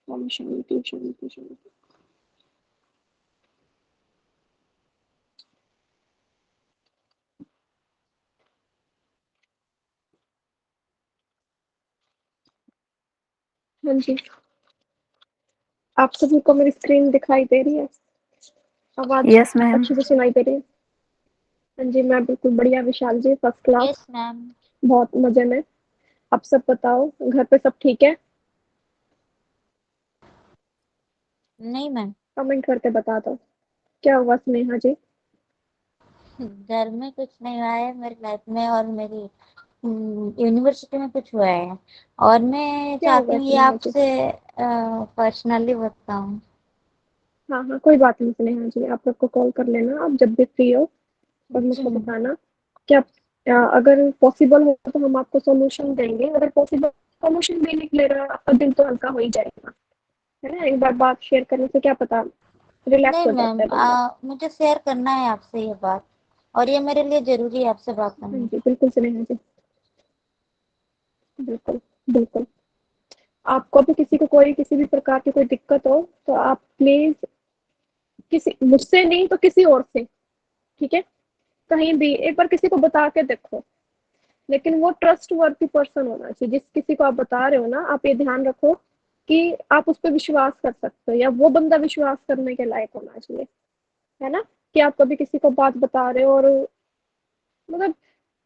ओम शांति शांति शांति। हाँ जी, आप सभी को मेरी स्क्रीन दिखाई दे रही है? आवाज यस मैम। अच्छे से सुनाई दे रही है? हाँ जी, मैं बिल्कुल बढ़िया विशाल जी, फर्स्ट क्लास, यस मैम। बहुत मजे में। आप सब बताओ, घर पे सब ठीक है? नहीं मैम, कमेंट करके बता दो क्या हुआ स्नेहा जी। घर में कुछ नहीं हुआ है, मेरी लाइफ में और मेरी यूनिवर्सिटी में कुछ हुआ है, और मैं क्या चाहती हुआ हूँ ये स्नेहा जी? आपसे पर्सनली बताऊँ। हाँ हाँ, कोई बात नहीं स्नेहा जी, आप लोग को कॉल कर लेना आप जब भी फ्री हो और जी मुझको मैम। बताना। क्या अगर पॉसिबल हो तो हम आपको सॉल्यूशन देंगे, अगर पॉसिबल सॉल्यूशन भी निकले रहा आपका दिल तो हल्का हो ही जाएगा, है ना? एक बार बात शेयर करने से क्या पता रिलैक्स नहीं हो जाता मैम, है बंदा। मुझे शेयर करना है आपसे ये बात, और ये मेरे लिए जरूरी है आपसे बात हाँ करना। जी, बिल्कुल स्नेहा जी, बिल्कुल बिल्कुल। आपको भी किसी को कोई किसी भी प्रकार की कोई दिक्कत हो तो आप प्लीज किसी मुझसे नहीं तो किसी और से, ठीक है, कहीं भी एक बार किसी को बता के देखो, लेकिन वो ट्रस्ट वर्थी पर्सन होना चाहिए। जिस किसी को आप बता रहे हो ना, आप ये ध्यान रखो कि आप उस पर विश्वास कर सकते हो या वो बंदा विश्वास करने के लायक होना चाहिए, है ना? कि आप कभी किसी को बात बता रहे हो और मतलब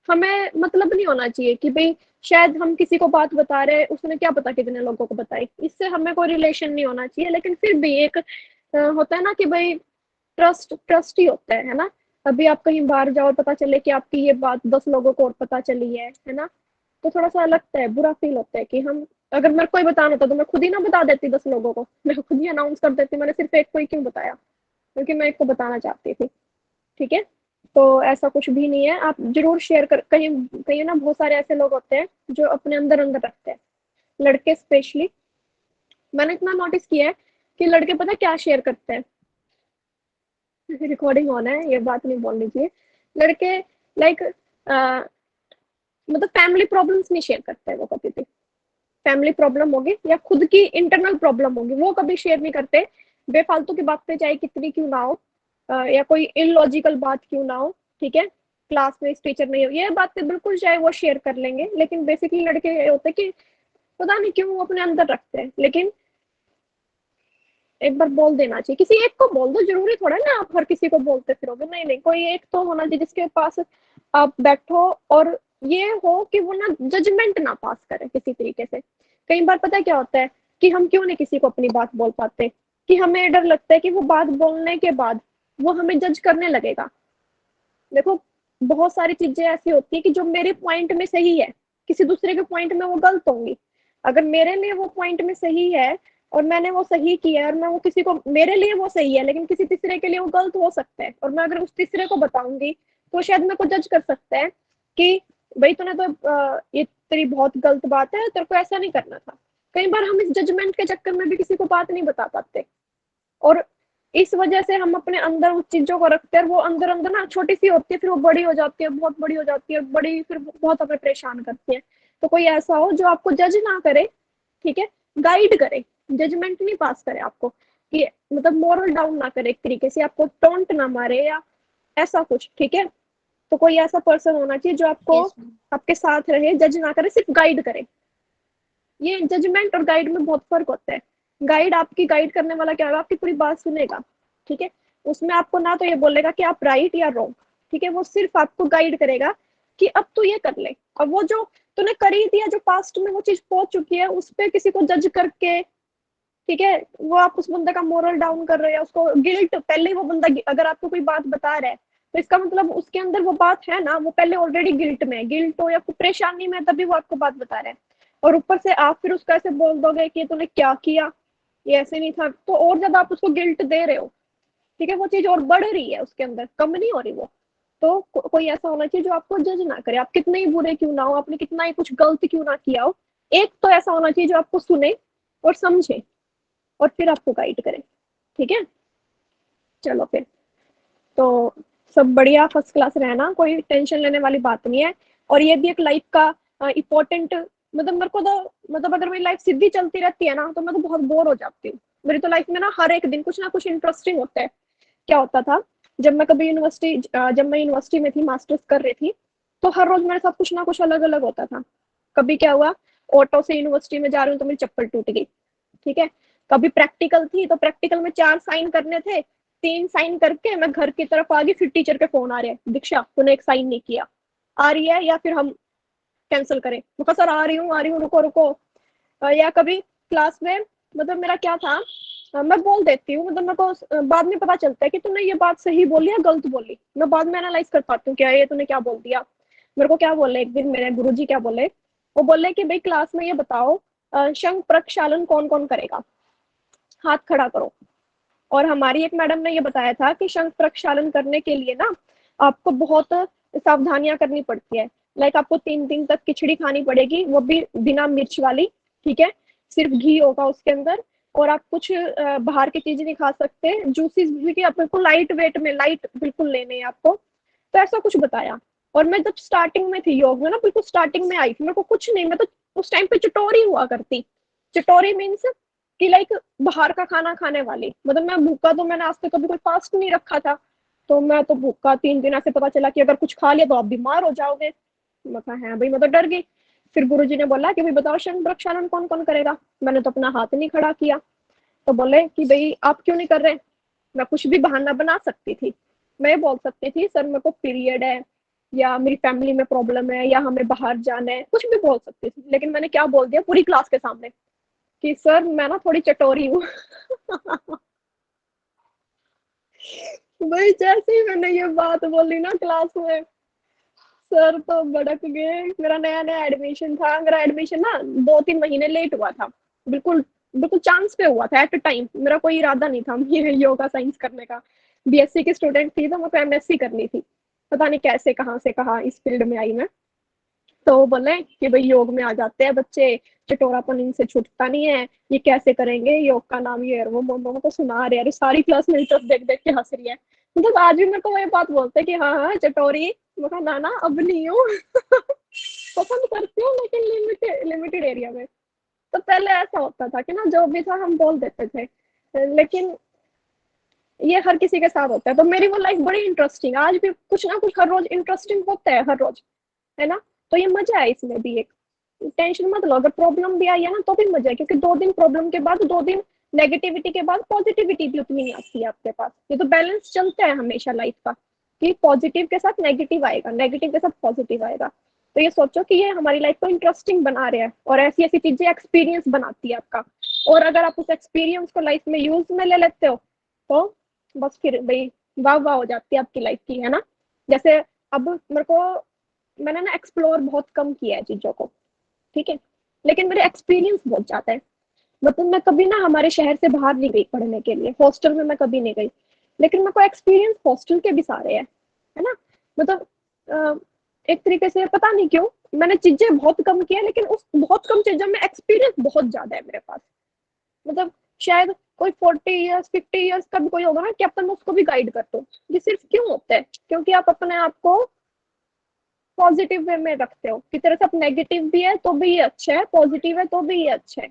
हमें मतलब नहीं होना चाहिए कि भाई शायद हम किसी को बात बता रहे हैं, उसने क्या पता कितने लोगों को बताई, इससे हमें कोई रिलेशन नहीं होना चाहिए। लेकिन फिर भी एक होता है ना कि भाई ट्रस्ट ट्रस्ट ही होता है ना? अभी आप कहीं बाहर जाओ और पता चले कि आपकी ये बात 10 लोगों को और पता चली है ना? तो थोड़ा सा लगता है, बुरा फील होता है कि हम, अगर मेरे को ही बताना होता तो मैं खुद ही ना बता देती 10 लोगों को, मैं खुद ही अनाउंस कर देती, मैंने सिर्फ एक को ही क्यों बताया? क्योंकि मैं एक को बताना चाहती थी, ठीक है? तो ऐसा कुछ भी नहीं है, आप जरूर शेयर कर। कहीं कहीं ना बहुत सारे ऐसे लोग होते हैं जो अपने अंदर अंदर रखते हैं, लड़के स्पेशली। मैंने इतना नोटिस किया है कि लड़के पता है क्या शेयर करते हैं, रिकॉर्डिंग ऑन है ये बात नहीं बोलनी चाहिए। लड़के लाइक मतलब फैमिली प्रॉब्लम्स नहीं शेयर करते हैं वो कभी भी। फैमिली प्रॉब्लम होगी या खुद की इंटरनल प्रॉब्लम होगी वो कभी शेयर नहीं करते। बेफालतू की बातें चाहे कितनी क्यों ना हो, या कोई इलॉजिकल बात क्यों ना हो, ठीक है, क्लास में इस टीचर नहीं हो, ये बातें बिल्कुल चाहे वो शेयर कर लेंगे, लेकिन बेसिकली लड़के ये होते हैं कि पता नहीं क्यों वो अपने अंदर रखते हैं। लेकिन एक बार बोल देना चाहिए, किसी एक को बोल दो, जरूरी थोड़ा ना आप हर किसी को बोलते फिरोगे, नहीं नहीं, कोई एक तो होना चाहिए जिसके पास आप बैठो और ये हो कि वो ना जजमेंट ना पास करे किसी तरीके से। कई बार पता है क्या होता है कि हम क्यों नहीं किसी को अपनी बात बोल पाते, कि हमें डर लगता है कि वो बात बोलने के बाद वो हमें जज करने लगेगा। देखो, बहुत सारी चीजें ऐसी होती है कि जो मेरे पॉइंट में सही है, किसी दूसरे के पॉइंट में वो गलत होंगी। अगर मेरे लिए वो पॉइंट में सही है और मैंने वो सही किया है और मैं वो किसी को, मेरे लिए वो सही है लेकिन किसी तीसरे के लिए वो गलत हो सकता है, और मैं अगर उस तीसरे को बताऊंगी तो शायद मेरे को जज कर सकता है कि भाई तूने तो ये तेरी बहुत गलत बात है, तेरे को ऐसा नहीं करना था। कई बार हम इस जजमेंट के चक्कर में भी किसी को बात नहीं बता पाते, और इस वजह से हम अपने अंदर उस चीजों को रखते हैं, वो अंदर अंदर ना छोटी सी होती है, फिर वो बड़ी हो जाती है, बहुत बड़ी हो जाती है, बड़ी फिर बहुत हमें परेशान करती है। तो कोई ऐसा हो जो आपको जज ना करे, ठीक है, गाइड करे, जजमेंट नहीं पास करे आपको, कि मतलब मोरल डाउन ना करे, एक तरीके से आपको टोंट ना मारे या ऐसा कुछ, ठीक है? तो कोई ऐसा पर्सन होना चाहिए जो आपको यस मैम। आपके साथ रहे, जज ना करे, सिर्फ गाइड करे। ये जजमेंट और गाइड में बहुत फर्क होता है। गाइड, आपकी गाइड करने वाला क्या होगा, आपकी पूरी बात सुनेगा, ठीक है, उसमें आपको ना तो ये बोलेगा कि आप राइट या रॉन्ग, ठीक है, वो सिर्फ आपको गाइड करेगा कि अब तू ये कर ले। अब वो जो तूने कर ही दिया, जो पास्ट में वो चीज पहुंच चुकी है, उस पर किसी को जज करके, ठीक है, वो आप उस बंदे का मोरल डाउन कर रहे हैं, उसको गिल्ट, पहले ही वो बंदा अगर आपको कोई बात बता रहा है तो इसका मतलब उसके अंदर वो बात है ना, वो पहले ऑलरेडी गिल्ट में है, गिल्ट हो या कोई परेशानी में, तभी वो आपको बात बता रहा है। और ऊपर से आप फिर उसको ऐसे बोल दोगे कि तूने क्या किया, ये ऐसे नहीं था, तो और ज्यादा आप उसको गिल्ट दे रहे हो, ठीक है, वो चीज और बढ़ रही है उसके अंदर, कम नहीं हो रही वो। तो कोई ऐसा होना चाहिए जो आपको जज ना करे, आप कितने ही बुरे क्यों ना हो, आपने कितना ही कुछ गलत क्यों ना किया हो, एक तो ऐसा होना चाहिए जो आपको सुने और समझे और फिर आपको गाइड करे, ठीक है? चलो फिर तो सब बढ़िया, फर्स्ट क्लास रहना, कोई टेंशन लेने वाली बात नहीं है। और ये भी एक लाइफ का इम्पोर्टेंट मतलब मेरे को तो, मतलब अगर मेरी लाइफ सीधी चलती रहती है ना तो मैं तो बहुत बोर हो जाती हूँ। मेरी तो लाइफ में ना हर एक दिन कुछ ना कुछ इंटरेस्टिंग होता है। क्या होता था, जब मैं यूनिवर्सिटी में थी, मास्टर्स कर रही थी, तो हर रोज मेरे साथ कुछ ना कुछ अलग अलग होता था। कभी क्या हुआ, ऑटो से यूनिवर्सिटी में जा रही हूँ तो मेरी चप्पल टूट गई। ठीक है। कभी प्रैक्टिकल थी तो प्रैक्टिकल में 4 साइन करने थे, 3 साइन करके मैं घर की तरफ आ गई, फिर टीचर के फोन आ रहे हैं, दीक्षा तूने एक साइन नहीं किया, आ रही है या फिर हम कैंसिल करें। मैं कहा सर आ रही हूँ, रुको रुको। या कभी क्लास में, मतलब मेरा क्या था, मैं बोल देती हूँ, मतलब मेरे को बाद में पता चलता है कि तूने ये बात सही बोली या गलत बोली। मैं बाद में एनालाइज कर पाती हूँ क्या ये तूने क्या बोल दिया। मेरे को क्या बोले एक दिन मेरे गुरुजी, क्या बोले, वो बोले कि भाई क्लास में ये बताओ, शंख प्रक्षालन कौन कौन करेगा, हाथ खड़ा करो। और हमारी एक मैडम ने ये बताया था कि शंख प्रक्षालन करने के लिए ना आपको बहुत सावधानियां करनी पड़ती है। लाइक आपको 3 दिन तक खिचड़ी खानी पड़ेगी, वो भी बिना मिर्च वाली। ठीक है। सिर्फ घी होगा उसके अंदर, और आप कुछ बाहर की चीजें नहीं खा सकते, जूसेस भी आप बिल्कुल लाइट वेट में, लाइट बिल्कुल लेने हैं आपको। तो ऐसा कुछ बताया। और मैं जब स्टार्टिंग में थी योग में ना, बिल्कुल स्टार्टिंग में आई थी, मेरे को कुछ नहीं, मैं तो उस टाइम पे चटोरी हुआ करती। चटोरी मीन्स कि लाइक बाहर का खाना खाने वाली, मतलब मैं भूखा, तो मैंने आज तक कभी कोई फास्ट नहीं रखा था। तो मैं तो भूखा 3 दिन, ऐसे पता चला कि अगर कुछ खा लिया तो आप बीमार हो जाओगे। मैं कहा है भाई, मैं तो डर गई। फिर गुरुजी ने बोला कि भाई बताओ शंख प्रक्षालन कौन कौन करेगा। मैंने तो अपना हाथ नहीं खड़ा किया। तो बोले कि भाई आप क्यों नहीं कर रहे। मैं कुछ भी बहाना बना सकती थी। मैं बोल सकती थी सर मेरे को पीरियड है, या मेरी फैमिली में प्रॉब्लम है, या हमें बाहर जाना है, कुछ भी बोल सकती थी। लेकिन मैंने क्या बोल दिया पूरी क्लास के सामने, कि सर मैं ना थोड़ी चटोरी हूँ। भाई जैसे ही मैंने ये बात बोली ना क्लास में, सर तो भड़क गए। मेरा नया नया एडमिशन था, मेरा एडमिशन ना 2-3 महीने लेट हुआ था। बिल्कुल बिल्कुल चांस पे हुआ था, एट अ टाइम, मेरा कोई इरादा नहीं था ये योगा साइंस करने का। बीएससी की स्टूडेंट थी तो मुझे एमएससी करनी थी। पता नहीं कैसे कहाँ से कहाँ इस फील्ड में आई मैं। तो वो बोले कि भाई योग में आ जाते हैं बच्चे, चटोरापन इनसे छूटता नहीं है, ये कैसे करेंगे योग का नाम, ये और वो मम्मा को सुना रहे हैं। सारी क्लास मेरी तरफ देख देख के हंस रही है। मतलब आज भी मेरे को ये बात बोलते हैं कि हाँ हाँ चटोरी। मैं कहा ना ना अब नहीं हूँ। पसंद करती हूँ लेकिन लिमिटेड लिमिटेड एरिया में। तो पहले ऐसा होता था कि ना जो भी था हम बोल देते थे, लेकिन ये हर किसी के साथ होता है। तो मेरी वो लाइफ बड़ी इंटरेस्टिंग, आज भी कुछ ना कुछ हर रोज इंटरेस्टिंग होता है हर रोज, है ना। तो ये मजा है इसमें भी एक। टेंशन मत लो, अगर प्रॉब्लम भी आई है ना तो भी मजा है, क्योंकि 2 दिन प्रॉब्लम के बाद, 2 दिन नेगेटिविटी के बाद पॉजिटिविटी भी उतनी नहीं आती है आपके पास। ये तो बैलेंस चलता है हमेशा लाइफ का, कि पॉजिटिव के साथ नेगेटिव आएगा, नेगेटिव के साथ पॉजिटिव आएगा। तो ये सोचो कि ये हमारी लाइफ को इंटरेस्टिंग बना रहे हैं, और ऐसी ऐसी चीजें एक्सपीरियंस बनाती है आपका। और अगर आप उस एक्सपीरियंस को लाइफ में यूज में ले लेते हो तो बस फिर भाई वाह वाह हो जाती है आपकी लाइफ की, है ना। जैसे अब मेरे को, मैंने ना एक्सप्लोर बहुत कम किया है चीजों को। ठीक है। लेकिन मेरे एक्सपीरियंस बहुत ज्यादा है। मतलब मैं कभी ना हमारे शहर से बाहर नहीं गई पढ़ने के लिए, हॉस्टल में मैं कभी नहीं गई। लेकिन मेरे को एक्सपीरियंस हॉस्टल के भी सारे है ना। मतलब एक तरीके से पता नहीं क्यों मैंने चीजें बहुत कम की है, लेकिन उस बहुत कम चीजों में एक्सपीरियंस बहुत ज्यादा है मेरे पास। मतलब शायद कोई 40 ईयर्स 50 ईयर्स का भी कोई होगा ना कैप्टन, मैं उसको भी गाइड कर दूं। ये सिर्फ क्यों होता है, क्योंकि आप अपने आप को पॉजिटिव वे में रखते हो। कि तेरे साथ नेगेटिव भी है तो भी ये अच्छा है, पॉजिटिव है तो भी ये अच्छा है।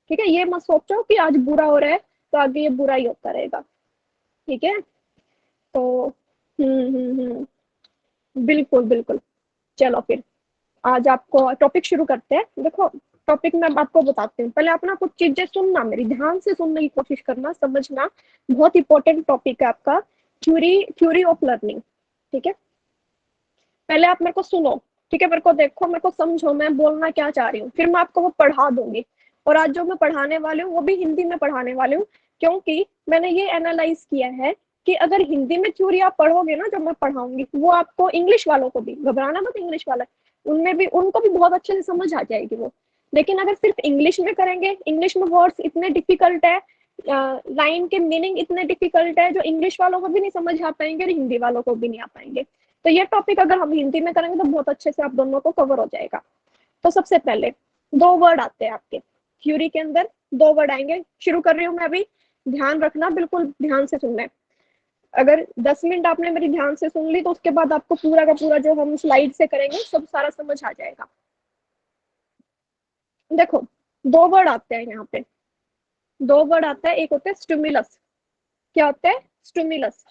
ठीक है। ये मत सोचो कि आज बुरा हो रहा है तो आगे ये बुरा ही होता रहेगा। ठीक है। तो बिल्कुल बिल्कुल। चलो फिर आज आपको टॉपिक शुरू करते हैं। देखो टॉपिक मैं आपको बताती हूँ, पहले अपना कुछ चीजें सुनना, मेरी ध्यान से सुनने की कोशिश करना, समझना। बहुत इंपॉर्टेंट टॉपिक है आपका, थ्योरी थ्योरी ऑफ लर्निंग। ठीक है। पहले आप मेरे को सुनो। ठीक है। मेरे को देखो, मेरे को समझो मैं बोलना क्या चाह रही हूँ, फिर मैं आपको वो पढ़ा दूंगी। और आज जो मैं पढ़ाने वाली हूँ वो भी हिंदी में पढ़ाने वाली हूँ, क्योंकि मैंने ये एनालाइज किया है कि अगर हिंदी में थ्योरी आप पढ़ोगे ना जो मैं पढ़ाऊंगी, वो आपको इंग्लिश वालों को भी, घबराना मत, इंग्लिश वाला उनमें भी, उनको भी बहुत अच्छे से समझ आ जाएगी वो। लेकिन अगर सिर्फ इंग्लिश में करेंगे, इंग्लिश में वर्ड्स इतने डिफिकल्ट है, लाइन के मीनिंग इतने डिफिकल्ट है जो इंग्लिश वालों को भी नहीं समझ आ पाएंगे और हिंदी वालों को भी नहीं आ पाएंगे। तो ये टॉपिक अगर हम हिंदी में करेंगे तो बहुत अच्छे से आप दोनों को कवर हो जाएगा। तो सबसे पहले 2 वर्ड आते हैं आपके थ्योरी के अंदर, 2 वर्ड आएंगे। शुरू कर रही हूँ मैं अभी, ध्यान रखना, बिल्कुल ध्यान से सुनना है। अगर 10 मिनट आपने मेरी ध्यान से सुन ली तो उसके बाद आपको पूरा का पूरा जो हम स्लाइड से करेंगे सब सारा समझ आ जाएगा। देखो, दो वर्ड आते हैं यहाँ पे, दो वर्ड आता है, एक होता है स्टिमुलस। क्या होता है? स्टिमुलस।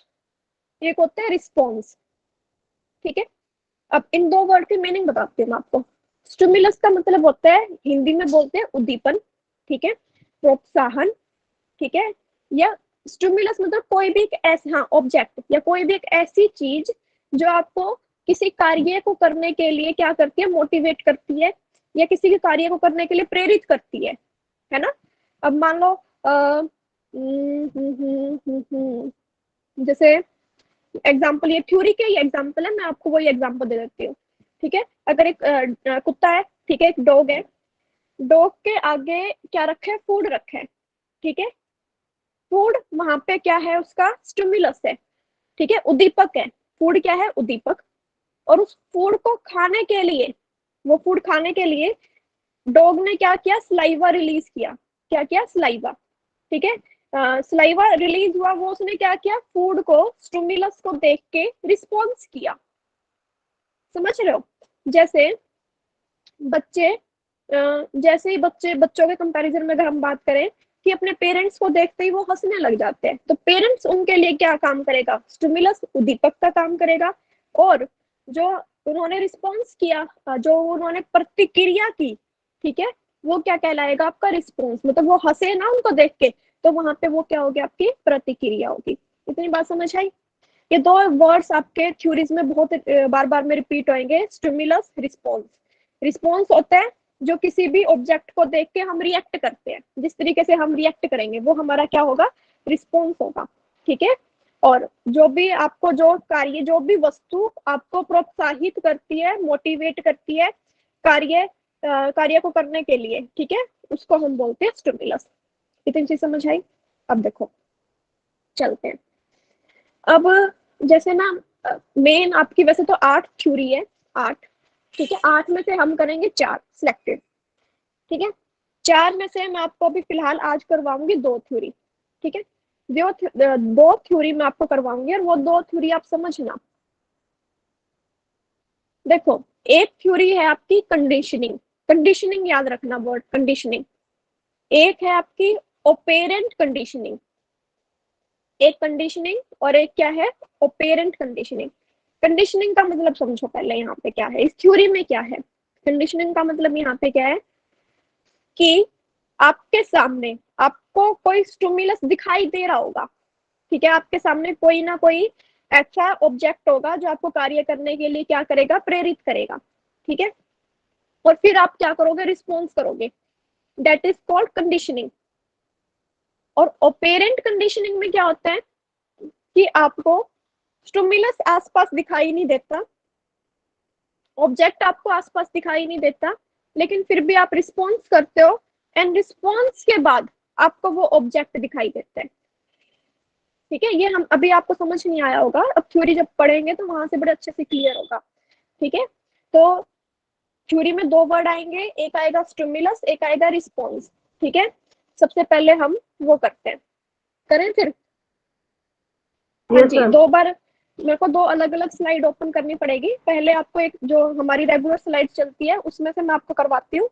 एक होता है रिस्पॉन्स। ठीक है, अब इन दो वर्ड की मीनिंग बताती हूँ मैं आपको। स्टिमुलस का मतलब होता है, हिंदी में बोलते हैं उद्दीपन, ठीक है, प्रोत्साहन, ठीक है, या स्टिमुलस मतलब कोई भी एक ऐसे, हाँ, ऑब्जेक्ट या कोई भी एक ऐसी चीज जो आपको किसी कार्य को करने के लिए क्या करती है, मोटिवेट करती है, या किसी के कार्य को करने के लिए प्रेरित करती है ना। अब मान लो जैसे एग्जाम्पल, ये थ्योरी के ही एग्जाम्पल है, मैं आपको वही एग्जाम्पल दे देती हूँ। ठीक है, अगर एक कुत्ता है, ठीक है, एक डॉग है, डॉग के आगे क्या रखे है? फूड रखे है, ठीक है। फूड वहां पे क्या है? उसका स्टिमुलस है, ठीक है, उद्दीपक है। फूड क्या है? उद्दीपक। और उस फूड को खाने के लिए, वो फूड खाने के लिए डॉग ने क्या किया? सलाइवा रिलीज किया। क्या किया? सलाइवा। ठीक है, सलाइवा रिलीज हुआ, वो उसने क्या किया? फूड को, स्टिमुलस को देख के रिस्पॉन्स किया। समझ रहे हो? जैसे बच्चे, जैसे ही बच्चों के कंपैरिजन में अगर हम बात करें कि अपने पेरेंट्स को देखते ही वो हंसने लग जाते हैं, तो पेरेंट्स उनके लिए क्या काम करेगा? स्टिमुलस, उद्दीपक का काम करेगा। और जो उन्होंने रिस्पॉन्स किया, जो उन्होंने प्रतिक्रिया की, ठीक है, वो क्या कहलाएगा? आपका रिस्पॉन्स। मतलब वो हंसे ना उनको देख के, तो वहां पे वो क्या होगी? आपकी प्रतिक्रिया होगी। इतनी बात समझ आई? ये दो वर्ड्स आपके थ्योरीज में बहुत बार बार में रिपीट होंगे, स्टिमुलस, रिस्पॉन्स। रिस्पॉन्स होता है जो किसी भी ऑब्जेक्ट को देख के हम रिएक्ट करते हैं, जिस तरीके से हम रिएक्ट करेंगे वो हमारा क्या होगा? रिस्पॉन्स होगा। ठीक है, और जो भी आपको, जो कार्य, जो भी वस्तु आपको प्रोत्साहित करती है, मोटिवेट करती है कार्य, कार्य को करने के लिए, ठीक है, उसको हम बोलते हैं स्टिमुलस। इतनी चीज समझ आई? अब देखो, चलते हैं। अब जैसे ना, मेन आपकी वैसे तो 8 थ्योरी है, 8, ठीक है, 8 में से हम करेंगे 4 सिलेक्टेड। ठीक है, 4 में से मैं आपको अभी फिलहाल आज करवाऊंगी 2 थ्योरी। ठीक है, दो थ्योरी मैं आपको करवाऊंगी, और वो 2 थ्योरी आप समझना। देखो, एक थ्योरी है आपकी कंडीशनिंग। कंडीशनिंग याद रखना, वर्ड कंडीशनिंग। एक है आपकी ओपेरेंट कंडीशनिंग। एक कंडीशनिंग और एक क्या है? ओपेरेंट कंडीशनिंग। कंडीशनिंग का मतलब समझो पहले, यहाँ पे क्या है, इस थ्योरी में क्या है। कंडीशनिंग का मतलब यहाँ पे क्या है कि आपके सामने आपको कोई स्टिमुलस दिखाई दे रहा होगा, ठीक है, आपके सामने कोई ना कोई ऐसा ऑब्जेक्ट होगा जो आपको कार्य करने के लिए क्या करेगा? प्रेरित करेगा। ठीक है, और फिर आप क्या करोगे? रिस्पॉन्स करोगे। That is called conditioning. और ओपेरेंट कंडीशनिंग में क्या होता है कि आपको स्टिमुलस आसपास दिखाई नहीं देता, ऑब्जेक्ट आपको आसपास दिखाई नहीं देता, लेकिन फिर भी आप रिस्पॉन्स करते हो, एंड रिस्पॉन्स के बाद आपको वो ऑब्जेक्ट दिखाई देता है। ठीक है, ये हम अभी आपको समझ नहीं आया होगा, अब थ्योरी जब पढ़ेंगे तो वहां से बड़े अच्छे से क्लियर होगा। ठीक है, तो थ्योरी में 2 वर्ड आएंगे, एक आएगा स्टिमुलस, एक आएगा रिस्पॉन्स। ठीक है, सबसे पहले हम वो करते हैं, करें फिर? हाँ यस जी, मैम। 2 बार मेरे को 2 अलग अलग स्लाइड ओपन करनी पड़ेगी। पहले आपको एक जो हमारी रेगुलर स्लाइड चलती है उसमें से मैं आपको करवाती हूँ,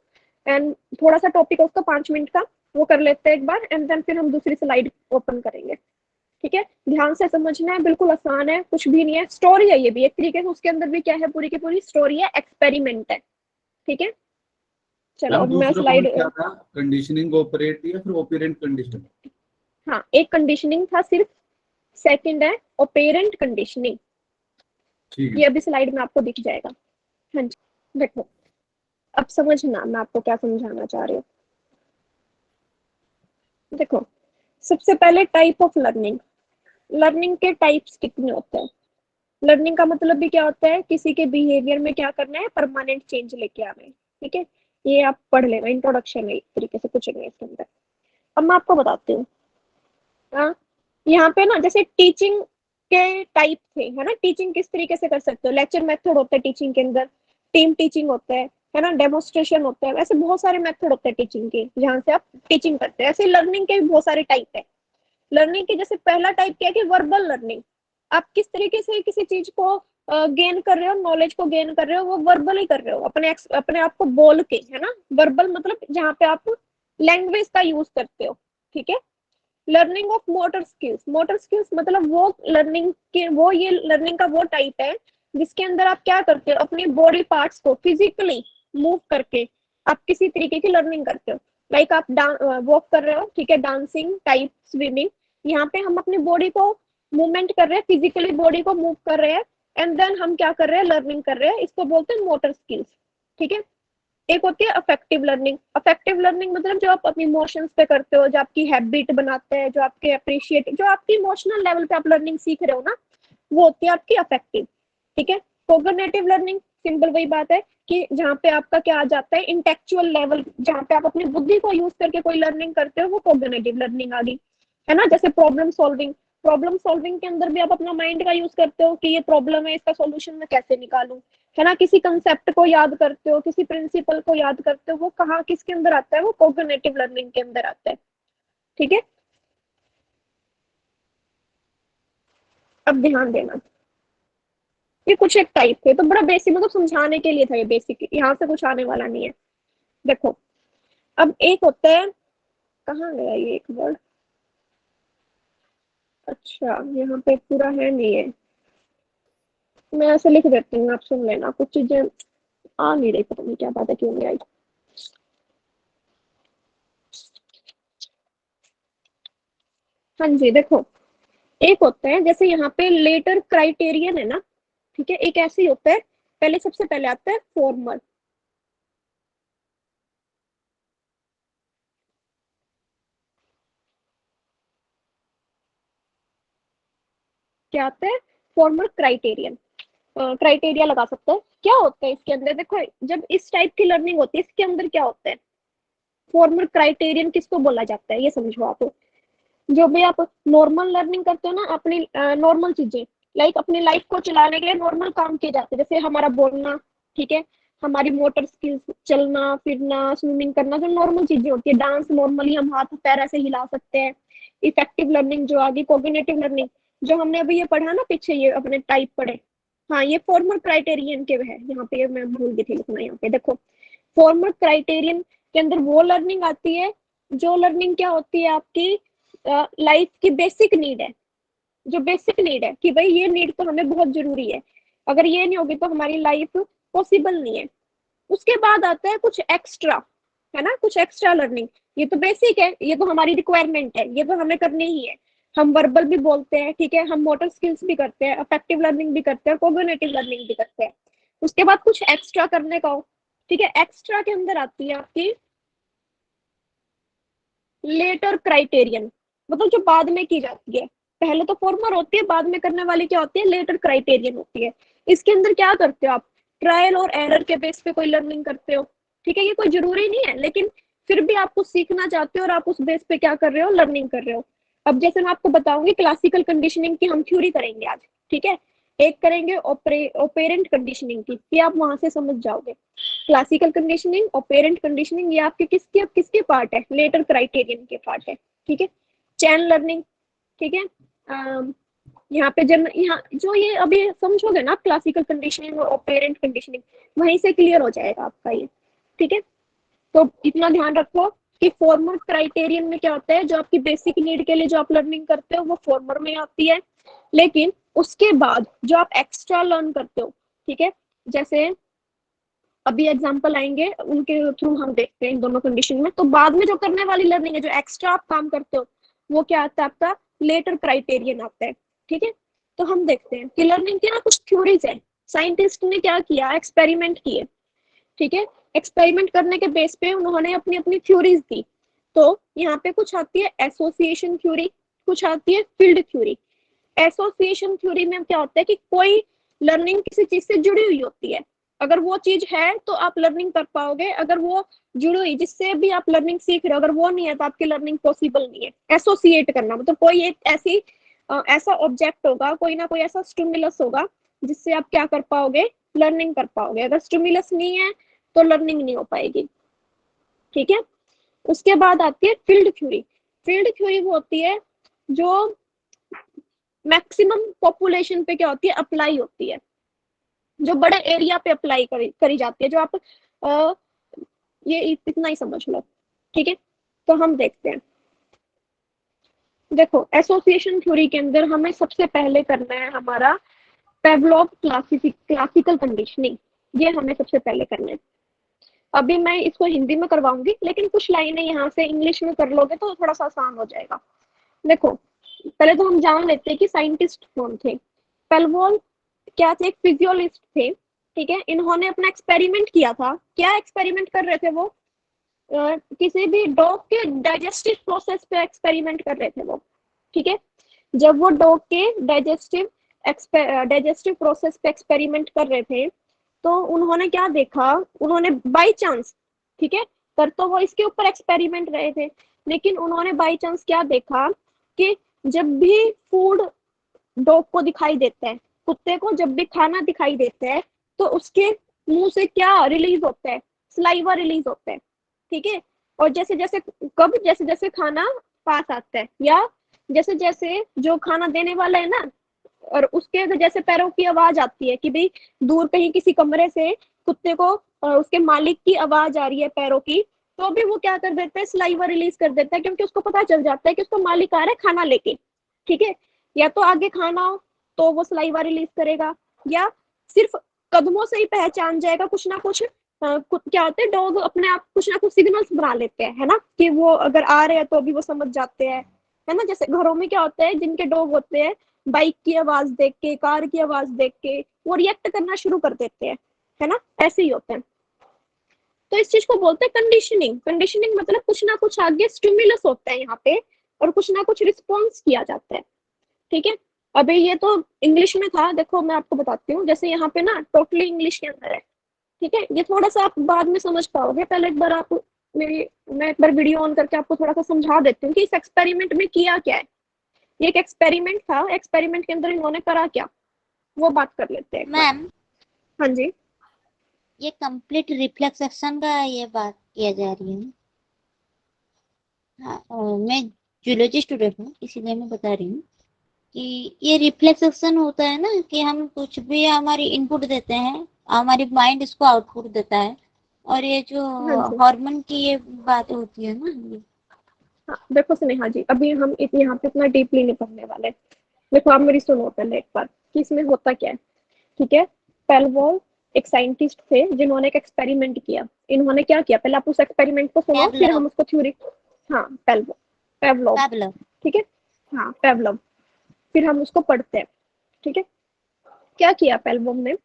एंड थोड़ा सा टॉपिक है उसका 5 मिनट का, वो कर लेते हैं एक बार, एंड देन फिर हम दूसरी स्लाइड ओपन करेंगे। ठीक है, ध्यान से समझना है, बिल्कुल आसान है, कुछ भी नहीं है, स्टोरी है ये भी एक तरीके से, उसके अंदर भी क्या है? पूरी की पूरी स्टोरी है, एक्सपेरिमेंट है। ठीक है, चलो मैम अब मैं दूसरा स्लाइड, पॉइंट क्या था? कंडीशनिंग ऑपरेट या फिर ओपेरेंट कंडीशन? हाँ, एक कंडीशनिंग था सिर्फ, सेकंड है ओपेरेंट कंडीशनिंग। ठीक ये है। अभी स्लाइड में आपको दिख जाएगा। हाँ जी, देखो, अब समझना मैं आपको क्या समझाना चाह रही हूँ। देखो, सबसे पहले टाइप ऑफ लर्निंग। लर्निंग के टाइप्स कितने होते हैं? लर्निंग का मतलब भी क्या होता है? किसी के बिहेवियर में क्या करना है? परमानेंट चेंज लेके आना है। ठीक है, ये आप पढ़ लेना, इंट्रोडक्शन है एक तरीके से, कुछ नहीं है इसके अंदर। अब मैं आपको बताती हूँ। हाँ, यहाँ पे ना जैसे टीचिंग के टाइप थे, है ना, टीचिंग किस तरीके से कर सकते हो? लेक्चर मेथड होता है टीचिंग के अंदर, टीम टीचिंग होता है ना, डेमोन्स्ट्रेशन होता है, ऐसे बहुत सारे मेथड होते हैं टीचिंग के, जहाँ से आप टीचिंग करते हैं। ऐसे लर्निंग के भी बहुत सारे टाइप है। लर्निंग के जैसे पहला टाइप क्या है कि वर्बल लर्निंग। आप किस तरीके से किसी चीज को गेन कर रहे हो, नॉलेज को गेन कर रहे हो, वो वर्बल ही कर रहे हो, अपने आप को बोल के, है ना। वर्बल मतलब जहाँ पे आप लैंग्वेज का यूज करते हो, ठीक है। लर्निंग ऑफ मोटर स्किल्स मतलब वो लर्निंग के वो ये लर्निंग का वो टाइप है जिसके अंदर आप क्या करते हो, अपनी बॉडी पार्ट्स को फिजिकली मूव करके आप किसी तरीके की लर्निंग करते हो। लाइक आप वॉक कर रहे हो, ठीक है, डांसिंग टाइप, स्विमिंग, यहाँ पे हम अपनी बॉडी को मूवमेंट कर रहे हैं, फिजिकली बॉडी को मूव कर रहे हैं, एंड देन हम क्या कर रहे हैं, लर्निंग कर रहे हैं, इसको बोलते हैं मोटर स्किल्स, ठीक है। एक होती है अफेक्टिव लर्निंग। अफेक्टिव लर्निंग मतलब जो आप अपनी इमोशंस पे करते हो, जो आपकी हैबिट बनाते हैं, जो आपके अप्रिशिएट, जो आपकी इमोशनल लेवल पे आप लर्निंग सीख रहे हो ना, वो होती है आपकी अफेक्टिव, ठीक है। कोग्निटिव लर्निंग सिंपल वही बात है कि जहाँ पे आपका क्या आ जाता है, इंटेलेक्चुअल लेवल, जहाँ पे आप अपनी बुद्धि को यूज करके कोई लर्निंग करते हो, वो कोग्निटिव लर्निंग आ गई, है ना। जैसे प्रॉब्लम सॉल्विंग के अंदर भी आप अपना माइंड का यूज करते हो कि ये प्रॉब्लम है, इसका सॉल्यूशन मैं कैसे निकालूं, है ना। किसी कंसेप्ट को याद करते हो, किसी प्रिंसिपल को याद करते हो, वो कहाँ किसके अंदर आता है, वो कोग्निटिव लर्निंग के अंदर आता है, ठीक है। अब ध्यान देना, ये कुछ एक टाइप थे, तो बड़ा बेसिक मतलब समझाने के लिए था, ये बेसिक, यहाँ से कुछ आने वाला नहीं है। देखो, अब एक होता है, कहाँ गया ये एक वर्ड, अच्छा यहाँ पे पूरा है नहीं है, मैं ऐसे लिख देती हूँ, आप सुन लेना, कुछ चीजें आ नहीं रही, पता नहीं क्या बात है, क्यों नहीं आई। हाँ जी, देखो, एक होता है जैसे यहाँ पे लेटर क्राइटेरियन है ना, ठीक है, एक ऐसे ही होता है, पहले सबसे पहले आता है फॉर्मल, क्या आता है, फॉर्मल क्राइटेरियन, क्राइटेरिया लगा सकते हैं। क्या होता है इसके अंदर, देखो, जब इस टाइप की लर्निंग होती है, इसके अंदर क्या होता है, फॉर्मल क्राइटेरियन किसको बोला जाता है, ये समझो आप। जो भी आप नॉर्मल लर्निंग करते हो ना, अपनी नॉर्मल चीजें, लाइक अपनी लाइफ को चलाने के लिए नॉर्मल काम किए जाते हैं, जैसे हमारा बोलना, ठीक है, हमारी मोटर स्किल्स, चलना फिरना, स्विमिंग करना, जो नॉर्मल चीजें होती है, डांस नॉर्मली हम हाथ पैर ऐसे हिला सकते हैं। इफेक्टिव लर्निंग जो आगे, कोग्निटिव लर्निंग, जो हमने अभी ये पढ़ा ना पीछे, ये अपने टाइप पढ़े, हाँ, ये फॉर्मल क्राइटेरियन के है, यहाँ पे मैं भूल गई थी लिखना, यहाँ पे देखो, फॉर्मल क्राइटेरियन के अंदर वो लर्निंग आती है, जो लर्निंग क्या होती है आपकी, लाइफ की बेसिक नीड है, जो बेसिक नीड है कि भाई ये नीड तो हमें बहुत जरूरी है, अगर ये नहीं होगी तो हमारी लाइफ पॉसिबल नहीं है। उसके बाद आता है कुछ एक्स्ट्रा, है ना, कुछ एक्स्ट्रा लर्निंग, ये तो बेसिक है, ये तो हमारी रिक्वायरमेंट है, ये तो हमें करनी ही है, हम वर्बल भी बोलते हैं, ठीक है, हम मोटर स्किल्स भी करते हैं, अफेक्टिव लर्निंग भी करते हैं, कोग्निटिव लर्निंग भी करते हैं। उसके बाद कुछ एक्स्ट्रा करने का हो, ठीक है, एक्स्ट्रा के अंदर आती है आपकी लेटर क्राइटेरियन, मतलब जो बाद में की जाती है, पहले तो फॉर्मल होती है, बाद में करने वाली क्या होती है, लेटर क्राइटेरियन होती है। इसके अंदर क्या करते हो आप, ट्रायल और एरर के बेस पे कोई लर्निंग करते हो, ठीक है, ये कोई जरूरी नहीं है, लेकिन फिर भी आप कुछ सीखना चाहते हो और आप उस बेस पे क्या कर रहे हो, लर्निंग कर रहे हो। अब जैसे मैं आपको बताऊंगी क्लासिकल कंडीशनिंग की, हम थ्योरी करेंगे आज, ठीक है, एक करेंगे ओपेरेंट कंडीशनिंग की, ये आप वहां से समझ जाओगे। क्लासिकल कंडीशनिंग, ऑपरेंट कंडीशनिंग, ये आपके किसके किसके पार्ट है, लेटर क्राइटेरियन के पार्ट है, ठीक है। चैन लर्निंग, ठीक है, यहाँ पे जब यहाँ जो ये अभी समझोगे ना क्लासिकल कंडीशनिंग और ऑपरेंट कंडीशनिंग, वहीं से क्लियर हो जाएगा आपका ये, ठीक है। तो इतना ध्यान रखो कि फॉर्मल क्राइटेरियन में क्या होता है, जो आपकी बेसिक नीड के लिए जो आप लर्निंग करते हो वो फॉर्मल में आती है, लेकिन उसके बाद जो आप एक्स्ट्रा लर्न करते हो, ठीक है, जैसे अभी एग्जांपल आएंगे उनके थ्रू हम देखते हैं इन दोनों कंडीशन में, तो बाद में जो करने वाली लर्निंग है, जो एक्स्ट्रा आप काम करते हो, वो क्या आता है आपका, लेटर क्राइटेरियन आता है, ठीक है। तो हम देखते हैं कि लर्निंग की ना कुछ थ्योरीज है, साइंटिस्ट ने क्या किया, एक्सपेरिमेंट किए, ठीक है, एक्सपेरिमेंट करने के बेस पे उन्होंने अपनी अपनी थ्योरीज दी। तो यहाँ पे कुछ आती है एसोसिएशन थ्योरी, कुछ आती है फील्ड थ्योरी। एसोसिएशन थ्योरी में क्या होता है कि कोई लर्निंग किसी चीज से जुड़ी हुई होती है, अगर वो चीज है तो आप लर्निंग कर पाओगे, अगर वो जुड़ी हुई जिससे भी आप लर्निंग सीख रहे हो, अगर वो नहीं है तो आपकी लर्निंग पॉसिबल नहीं है। एसोसिएट करना मतलब कोई एक ऐसी ऐसा ऑब्जेक्ट होगा, कोई ना कोई ऐसा स्टिमुलस होगा जिससे आप क्या कर पाओगे, लर्निंग कर पाओगे, अगर स्टिमुलस नहीं है तो लर्निंग नहीं हो पाएगी, ठीक है। उसके बाद आती है फील्ड थ्योरी। फील्ड थ्योरी वो होती है जो मैक्सिमम पॉपुलेशन पे क्या होती है, अप्लाई होती है, जो बड़े एरिया पे अप्लाई करी जाती है, जो आप ये इतना ही समझ लो, ठीक है। तो हम देखते हैं, देखो एसोसिएशन थ्योरी के अंदर हमें सबसे पहले करना है हमारा पेवलोव क्लासिकल कंडीशनिंग, ये हमें सबसे पहले करना है। अभी मैं इसको हिंदी में करवाऊंगी, लेकिन कुछ लाइनें यहाँ से इंग्लिश में कर लोगे तो थोड़ा सा आसान हो जाएगा। देखो पहले तो हम जान लेते हैं कि साइंटिस्ट कौन थे। पेवलोव क्या थे, एक फिजियोलॉजिस्ट थे, ठीक है। इन्होंने अपना एक्सपेरिमेंट किया था। क्या एक्सपेरिमेंट कर रहे थे वो, किसी भी डॉग के डाइजेस्टिव प्रोसेस पे एक्सपेरिमेंट कर रहे थे वो, ठीक है। जब वो डॉग के डाइजेस्टिव प्रोसेस पे एक्सपेरिमेंट कर रहे थे, तो उन्होंने क्या देखा, उन्होंने बाई चांस, ठीक है, कर तो वो इसके ऊपर एक्सपेरिमेंट रहे थे, लेकिन उन्होंने बाई चांस क्या देखा कि जब भी फूड डॉग को दिखाई देता है, कुत्ते को जब भी खाना दिखाई देता है, तो उसके मुंह से क्या रिलीज होता है, सलाइवा रिलीज होता है, ठीक है। और जैसे जैसे कब, जैसे जैसे खाना पास आता है, या जैसे जैसे जो खाना देने वाला है ना, और उसके जैसे पैरों की आवाज आती है कि भाई दूर कहीं किसी कमरे से कुत्ते को उसके मालिक की आवाज आ रही है पैरों की, तो भी वो क्या कर देता है, सलाइवा रिलीज कर देता है, क्योंकि उसको पता चल जाता है कि उसका मालिक आ रहा है खाना लेके, ठीक है। या तो आगे खाना हो तो वो सलाइवा रिलीज करेगा, या सिर्फ कदमों से ही पहचान जाएगा कुछ ना कुछ। क्या होते हैं डॉग अपने आप कुछ ना कुछ सिग्नल्स बना लेते हैं, है ना, कि वो अगर आ रहे हैं तो भी वो समझ जाते हैं, है ना। जैसे घरों में क्या होता है, जिनके डॉग होते हैं, बाइक की आवाज देख के, कार की आवाज देख के वो रिएक्ट करना शुरू कर देते हैं, है ना, ऐसे ही होते हैं। तो इस चीज को बोलते हैं कंडीशनिंग। कंडीशनिंग मतलब कुछ ना कुछ आगे स्टिमुलस होता है यहाँ पे, और कुछ ना कुछ रिस्पॉन्स किया जाता है, ठीक है। अभी ये तो इंग्लिश में था, देखो मैं आपको बताती हूँ, जैसे यहाँ पे ना टोटली इंग्लिश के अंदर है, ठीक है। ये थोड़ा सा आप बाद में समझ पाओगे, पहले एक बार आप मेरी, मैं एक बार वीडियो ऑन करके आपको थोड़ा सा समझा देती हूँ कि इस एक्सपेरिमेंट में किया क्या है। ये एक एक्सपेरिमेंट था, एक्सपेरिमेंट के अंदर इन्होंने करा क्या, वो बात कर लेते हैं एक बार। मैम हाँ जी, ये कंप्लीट रिफ्लेक्स एक्शन का ये बात किया जा रही है ना। हाँ, मैं जूलॉजी स्टूडेंट हूँ, इसीलिए मैं बता रही हूँ कि ये रिफ्लेक्स एक्शन होता है ना, कि हम कुछ भी हमारी इनपुट देते हैं, हमारी माइंड इसको आउटपुट देता है, और ये जो हाँ जी। हार्मोन की ये बात होती है ना ये। हाँ देखो स्नेहा जी, अभी हम यहाँ पे इतना डीपली नहीं पढ़ने वाले। देखो आप मेरी सुनो पहले एक बार कि इसमें होता क्या है, ठीक है। पेलवॉल एक साइंटिस्ट थे जिन्होंने एक एक्सपेरिमेंट किया। इन्होंने क्या किया, पहले आप उस एक्सपेरिमेंट को सुनो, फिर पैवलव। हम उसको थ्योरी। हाँ पेलवो, पेवलोव, पैवलव। ठीक है। हाँ पेवलोव, फिर हम उसको पढ़ते हैं, ठीक है। क्या किया पेलवोव ने,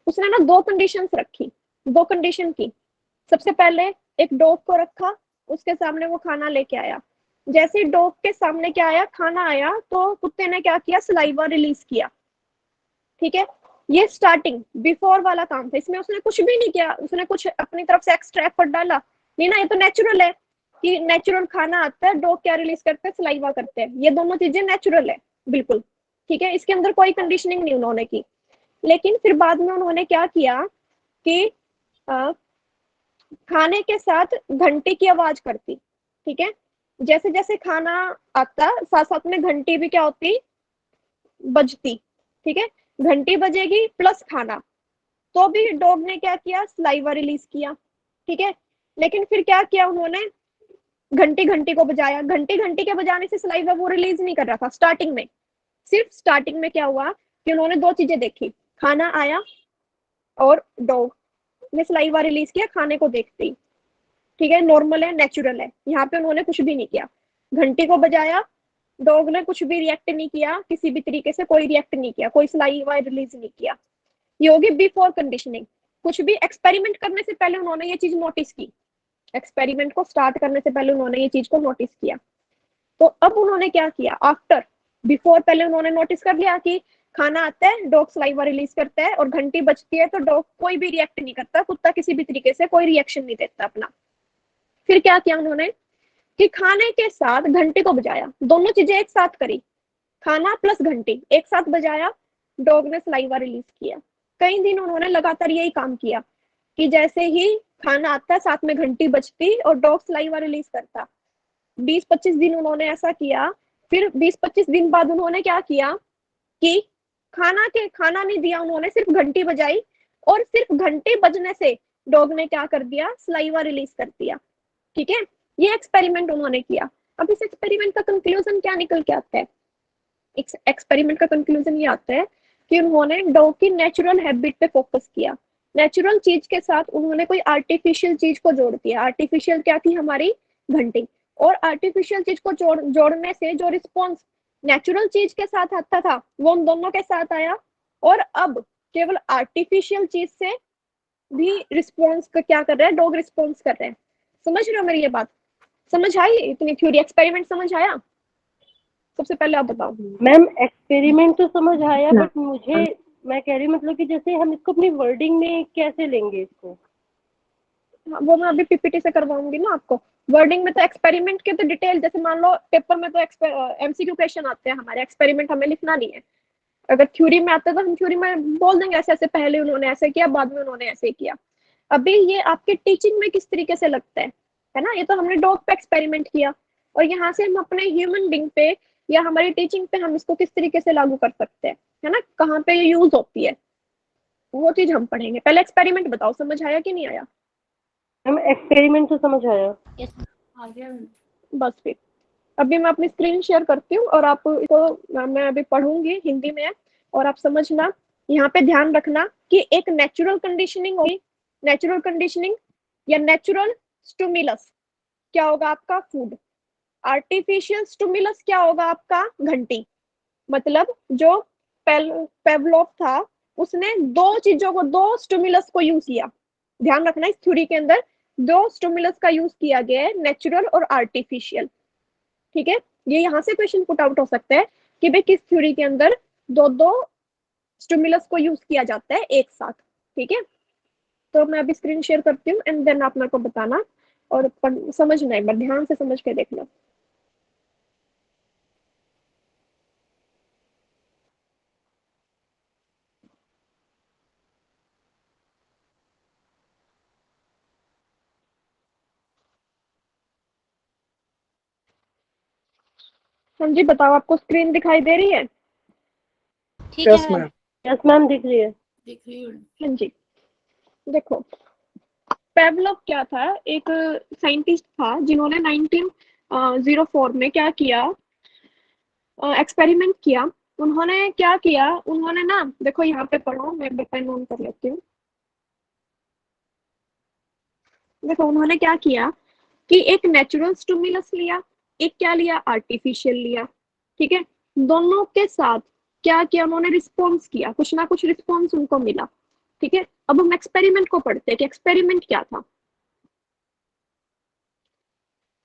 उसने ना दो कंडीशंस रखी, दो कंडीशन की। सबसे पहले एक डॉग को रखा, उसके सामने वो खाना लेके आया। जैसे ही डॉग के सामने क्या आया, खाना आया, तो कुत्ते ने क्या किया, सलाइवा रिलीज किया, ठीक है। ये स्टार्टिंग बिफोर वाला काम था, इसमें उसने कुछ भी नहीं किया, उसने कुछ अपनी तरफ से एक्स्ट्रा एफर्ट डाला नहीं ना। ये तो नेचुरल है कि नेचुरल खाना आता है, डॉग क्या रिलीज करते हैं, सलाइवा करते हैं, ये दोनों चीजें नेचुरल है बिल्कुल, ठीक है। इसके अंदर कोई कंडीशनिंग नहीं उन्होंने की। लेकिन फिर बाद में उन्होंने क्या किया कि खाने के साथ घंटी की आवाज करती, ठीक है। जैसे जैसे खाना आता, साथ साथ में घंटी भी क्या होती, बजती, ठीक है। घंटी बजेगी प्लस खाना, तो भी डॉग ने क्या किया, सलाइवा रिलीज किया, ठीक है। लेकिन फिर क्या किया उन्होंने, घंटी घंटी को बजाया, घंटी घंटी के बजाने से सलाइवा वो रिलीज नहीं कर रहा था स्टार्टिंग में। सिर्फ स्टार्टिंग में क्या हुआ कि उन्होंने दो चीजें देखी, खाना आया और डॉग ने सलाइवा रिलीज किया खाने को देखते ही, ठीक है। नॉर्मल है, नेचुरल है, यहाँ पे उन्होंने कुछ भी नहीं किया। घंटी को बजाया, डॉग ने कुछ भी रिएक्ट नहीं किया, किसी भी तरीके से कोई रिएक्ट नहीं किया, कोई सलाइवा रिलीज नहीं किया। ये होगी बिफोर कंडीशनिंग। कुछ भी एक्सपेरिमेंट करने से पहले उन्होंने ये चीज नोटिस की, एक्सपेरिमेंट को स्टार्ट करने से पहले उन्होंने ये चीज को नोटिस किया। तो अब उन्होंने क्या किया आफ्टर, बिफोर पहले उन्होंने नोटिस कर लिया कि खाना आता है, डॉग सलाइवा रिलीज करता है, और घंटी बजती है तो डॉग कोई भी रिएक्ट नहीं करता, कुत्ता किसी भी तरीके से कोई रिएक्शन नहीं देता अपना। फिर क्या किया उन्होंने कि खाने के साथ घंटी को बजाया, दोनों चीजें एक साथ करी, खाना प्लस घंटी एक साथ बजाया, डॉग ने सलाइवा रिलीज किया। कई दिन उन्होंने लगातार यही काम किया कि जैसे ही खाना आता साथ में घंटी बजती और डॉग सलाइवा रिलीज करता। 20-25 दिन उन्होंने ऐसा किया। फिर 20-25 दिन बाद उन्होंने क्या किया कि खाना नहीं दिया उन्होंने, सिर्फ घंटी बजाई और सिर्फ घंटी बजने से डॉग ने क्या कर दिया, सलाइवा रिलीज कर दिया। ठीक है, ये एक्सपेरिमेंट उन्होंने किया। अब इस एक्सपेरिमेंट का कंक्लूजन क्या निकल के आता है? एक्सपेरिमेंट का कंक्लूजन ये आता है कि उन्होंने डॉग की नेचुरल हैबिट पे फोकस किया। नेचुरल चीज के साथ उन्होंने कोई आर्टिफिशियल चीज को जोड़ दिया। आर्टिफिशियल क्या थी? हमारी घंटी। और आर्टिफिशियल चीज को जोड़ने से जो रिस्पॉन्स नेचुरल चीज के साथ आता था वो उन दोनों के साथ आया। और अब केवल आर्टिफिशियल चीज से भी रिस्पॉन्स का क्या कर रहा है, डॉग रिस्पॉन्स कर रहे हैं। समझ रहे हो मेरी ये बात? समझ आई इतनी थ्योरी? एक्सपेरिमेंट समझ आया? सबसे पहले आप बताओ। मैम एक्सपेरिमेंट तो समझ आया, बट मुझे, मैं कह रही हूँ मतलब कि जैसे हम इसको अपनी वर्डिंग में कैसे लेंगे इसको? वो मैं अभी पीपीटी से करवाऊंगी ना आपको। वर्डिंग में तो एक्सपेरिमेंट के तो डिटेल, जैसे मान लो पेपर में तो एमसीक्यू क्वेश्चन आते हैं हमारे, एक्सपेरिमेंट हमें लिखना नहीं है। अगर थ्योरी में आता है तो हम थ्योरी में बोल देंगे ऐसे ऐसे, पहले उन्होंने ऐसे किया, बाद में उन्होंने ऐसे किया। अभी ये आपके टीचिंग में किस तरीके से लगता है ना? ये तो हमने डॉग पे एक्सपेरिमेंट किया, और यहाँ से हम अपने ह्यूमन बींग पे या हमारी टीचिंग पे हम इसको किस तरीके से लागू कर सकते हैं, है ना? कहाँ पे ये यूज होती है, वो चीज हम पढ़ेंगे। पहले एक्सपेरिमेंट बताओ, समझ आया कि नहीं आया? मैम एक्सपेरिमेंट तो समझ आया। बस फिर अभी मैं अपनी स्क्रीन शेयर करती हूँ और आप इसको मैं अभी पढ़ूंगी हिंदी में, और आप समझना। यहाँ पे ध्यान रखना कि एक नेचुरल कंडीशनिंग होगी। नेचुरल कंडीशनिंग या नेचुरल स्टिमुलस क्या होगा आपका? फूड। आर्टिफिशियल स्टिमुलस क्या होगा आपका? घंटी। मतलब जो पेवलोव था उसने दो चीजों को, दो स्टिमुलस को यूज किया। ध्यान रखना इस थ्योरी के अंदर दो स्टिमुलस का यूज किया गया है, नेचुरल और आर्टिफिशियल। ठीक है, ये यहाँ से क्वेश्चन पुट आउट हो सकता है कि भाई किस थ्योरी के अंदर दो दो स्टिमुलस को यूज किया जाता है एक साथ। ठीक है, तो मैं अभी स्क्रीन शेयर करती हूँ एंड देन आप मेरे को बताना और समझना, एक बार ध्यान से समझ के देखना। हाँ जी बताओ, आपको स्क्रीन दिखाई दे रही है? ठीक है मैम। यस मैम, दिख रही है। हाँ जी, देखो पेवलोव क्या था? एक साइंटिस्ट था जिन्होंने 1904 में क्या किया, एक्सपेरिमेंट किया। उन्होंने क्या किया, उन्होंने ना, देखो यहाँ पे पढ़ो, मैं पेन ऑन कर लेती हूँ। देखो उन्होंने क्या किया कि एक नेचुरल स्टिमुलस लिया, एक क्या लिया, आर्टिफिशियल लिया। ठीक है, दोनों के साथ क्या किया उन्होंने, रिस्पॉन्स किया, कुछ ना कुछ रिस्पॉन्स उनको मिला। ठीक है, अब हम एक्सपेरिमेंट को पढ़ते हैं कि एक्सपेरिमेंट क्या था।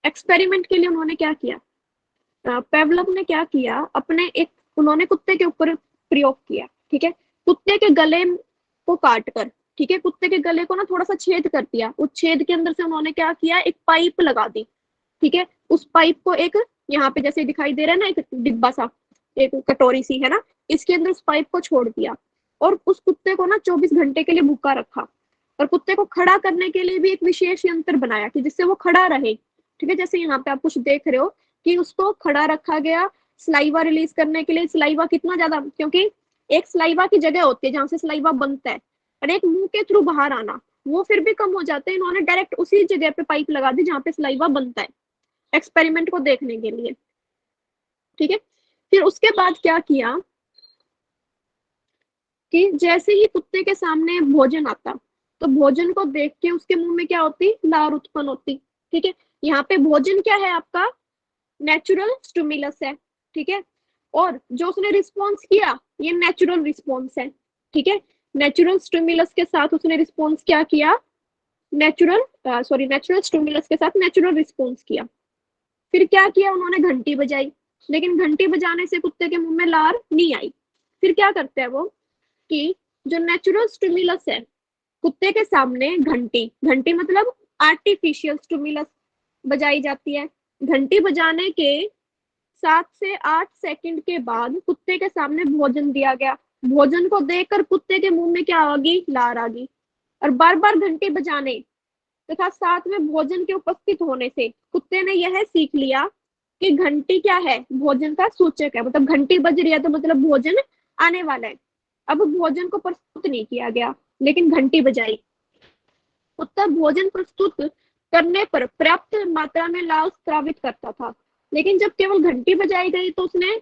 एक्सपेरिमेंट के लिए उन्होंने क्या किया, पेवलोव ने क्या किया, अपने एक, उन्होंने कुत्ते के ऊपर प्रयोग किया। ठीक है, कुत्ते के गले को काट कर, ठीक है, कुत्ते के गले को ना थोड़ा सा छेद कर दिया। उस छेद के अंदर से उन्होंने क्या किया, एक पाइप लगा दी। ठीक है, उस पाइप को एक, यहाँ पे जैसे दिखाई दे रहा है ना, एक डिब्बा सा, एक कटोरी सी है ना, इसके अंदर उस पाइप को छोड़ दिया और उस कुत्ते को ना 24 घंटे के लिए भूखा रखा। और कुत्ते को खड़ा करने के लिए भी एक विशेष यंत्र बनाया कि जिससे वो खड़ा रहे। ठीक है, जैसे यहाँ पे आप कुछ देख रहे हो कि उसको खड़ा रखा गया सलाइवा रिलीज करने के लिए। सलाइवा कितना ज्यादा, क्योंकि एक सलाइवा की जगह होती है जहां से सलाइवा बनता है, और एक मुंह के थ्रू बाहर आना, वो फिर भी कम हो जाते हैं। इन्होंने डायरेक्ट उसी जगह पे पाइप लगा दी जहां पे सलाइवा बनता है, एक्सपेरिमेंट को देखने के लिए। ठीक है, फिर उसके बाद क्या किया कि जैसे ही कुत्ते के सामने भोजन आता तो भोजन को देख के उसके मुंह में क्या होती, लार उत्पन्न होती। ठीक है, यहाँ पे भोजन क्या है आपका, नेचुरल स्टिमुलस है। ठीक है, और जो उसने रिस्पॉन्स किया ये नेचुरल रिस्पॉन्स है। ठीक है, नेचुरल स्टिमुलस के साथ उसने रिस्पॉन्स क्या किया, नेचुरल स्टिमुलस के साथ नेचुरल रिस्पॉन्स किया। फिर क्या किया उन्होंने, घंटी बजाई, लेकिन घंटी बजाने से कुत्ते के मुंह में लार नहीं आई। फिर क्या करते हैं वो कि जो नेचुरल स्टिमुलस है, कुत्ते के सामने घंटी, घंटी मतलब आर्टिफिशियल स्टिमुलस बजाई जाती है। घंटी बजाने के 7 से 8 सेकंड के बाद कुत्ते के सामने भोजन दिया गया। भोजन को देखकर कुत्ते के मुंह में क्या आ गई, लार आ गई। और बार बार घंटी बजाने तथा साथ में भोजन के उपस्थित होने से कुत्ते ने यह सीख लिया कि घंटी क्या है, भोजन का सूचक है। मतलब घंटी बज रही है तो मतलब भोजन आने वाला है। अब भोजन को प्रस्तुत नहीं किया गया, लेकिन घंटी बजाई। कुत्ता भोजन प्रस्तुत करने पर पर्याप्त मात्रा में लाल स्रावित करता था, लेकिन जब केवल घंटी बजाई गई तो उसने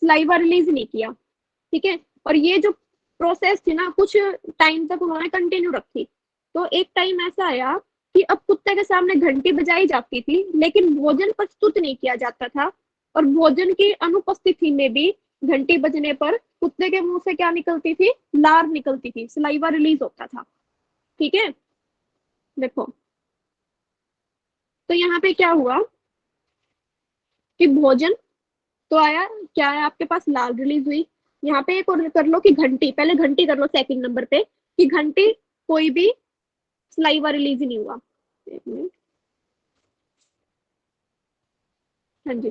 सलाइवा रिलीज नहीं किया। ठीक है, और ये जो प्रोसेस थी ना, कुछ टाइम तक उन्होंने कंटिन्यू रखी। तो एक टाइम ऐसा आया कि अब कुत्ते के सामने घंटी बजाई जाती थी, लेकिन भोजन प्रस्तुत नहीं किया जाता था, और भोजन की अनुपस्थिति में भी घंटी बजने पर कुत्ते के मुंह से क्या निकलती थी? लार निकलती थी, सलाइवा रिलीज होता था। ठीक है, देखो तो यहाँ पे क्या हुआ कि भोजन तो आया, क्या है आपके पास? लाल रिलीज हुई। यहाँ पे एक और कर लो कि घंटी, पहले घंटी कर लो सेकंड नंबर पे, कि घंटी कोई भी सलाइवा रिलीज ही नहीं हुआ। एक मिनट, हाँ जी।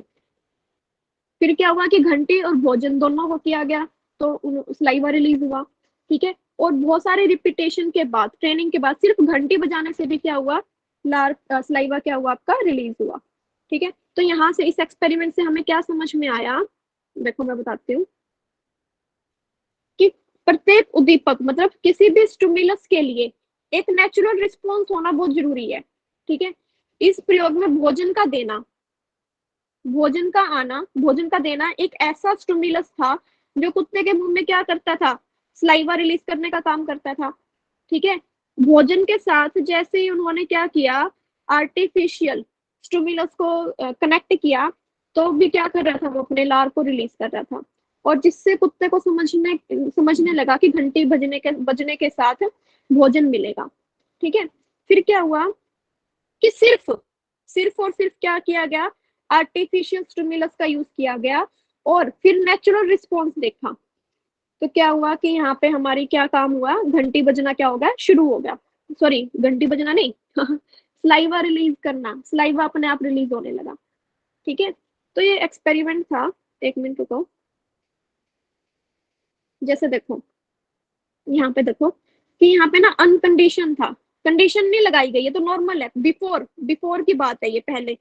फिर क्या हुआ कि घंटी और भोजन दोनों को किया गया, तो सलाइवा रिलीज हुआ। ठीक है, और बहुत सारे रिपीटेशन के बाद, ट्रेनिंग के बाद, सिर्फ घंटी बजाने से भी क्या हुआ? लार सलाइवा क्या हुआ आपका? रिलीज हुआ। ठीक है, तो यहाँ से इस एक्सपेरिमेंट से हमें क्या समझ में आया? देखो मैं बताती हूँ कि प्रत्येक उद्दीपक मतलब किसी भी स्टिमुलस के लिए एक नेचुरल रिस्पॉन्स होना बहुत जरूरी है। ठीक है, इस प्रयोग में भोजन का देना, भोजन का आना, भोजन का देना एक ऐसा स्टिमुलस था जो कुत्ते के मुंह में क्या करता था? सलाइवा रिलीज करने का काम करता था। ठीक है, भोजन के साथ जैसे ही उन्होंने क्या किया, आर्टिफिशियल स्टिमुलस को कनेक्ट किया, तो भी क्या कर रहा था? वो अपने लार को रिलीज कर रहा था, और जिससे कुत्ते को समझने लगा कि घंटी बजने के साथ भोजन मिलेगा। ठीक है, फिर क्या हुआ कि सिर्फ सिर्फ और सिर्फ क्या किया गया? आर्टिफिशियल स्टिमुलस का यूज किया गया, और फिर नेचुरल रिस्पॉन्स देखा। तो क्या हुआ कि यहाँ पे हमारी क्या काम हुआ? घंटी बजना क्या हो गया? शुरू हो गया। सॉरी, घंटी बजना नहीं सलाइवा रिलीज करना, सलाइवा अपने आप रिलीज होने लगा। ठीक है, तो ये एक्सपेरिमेंट था। एक मिनट रुको, जैसे देखो यहाँ पे देखो कि यहाँ पे ना अनकंडीशन था, कंडीशन नहीं लगाई गई है, तो नॉर्मल है। बिफोर बिफोर की बात है ये, पहले।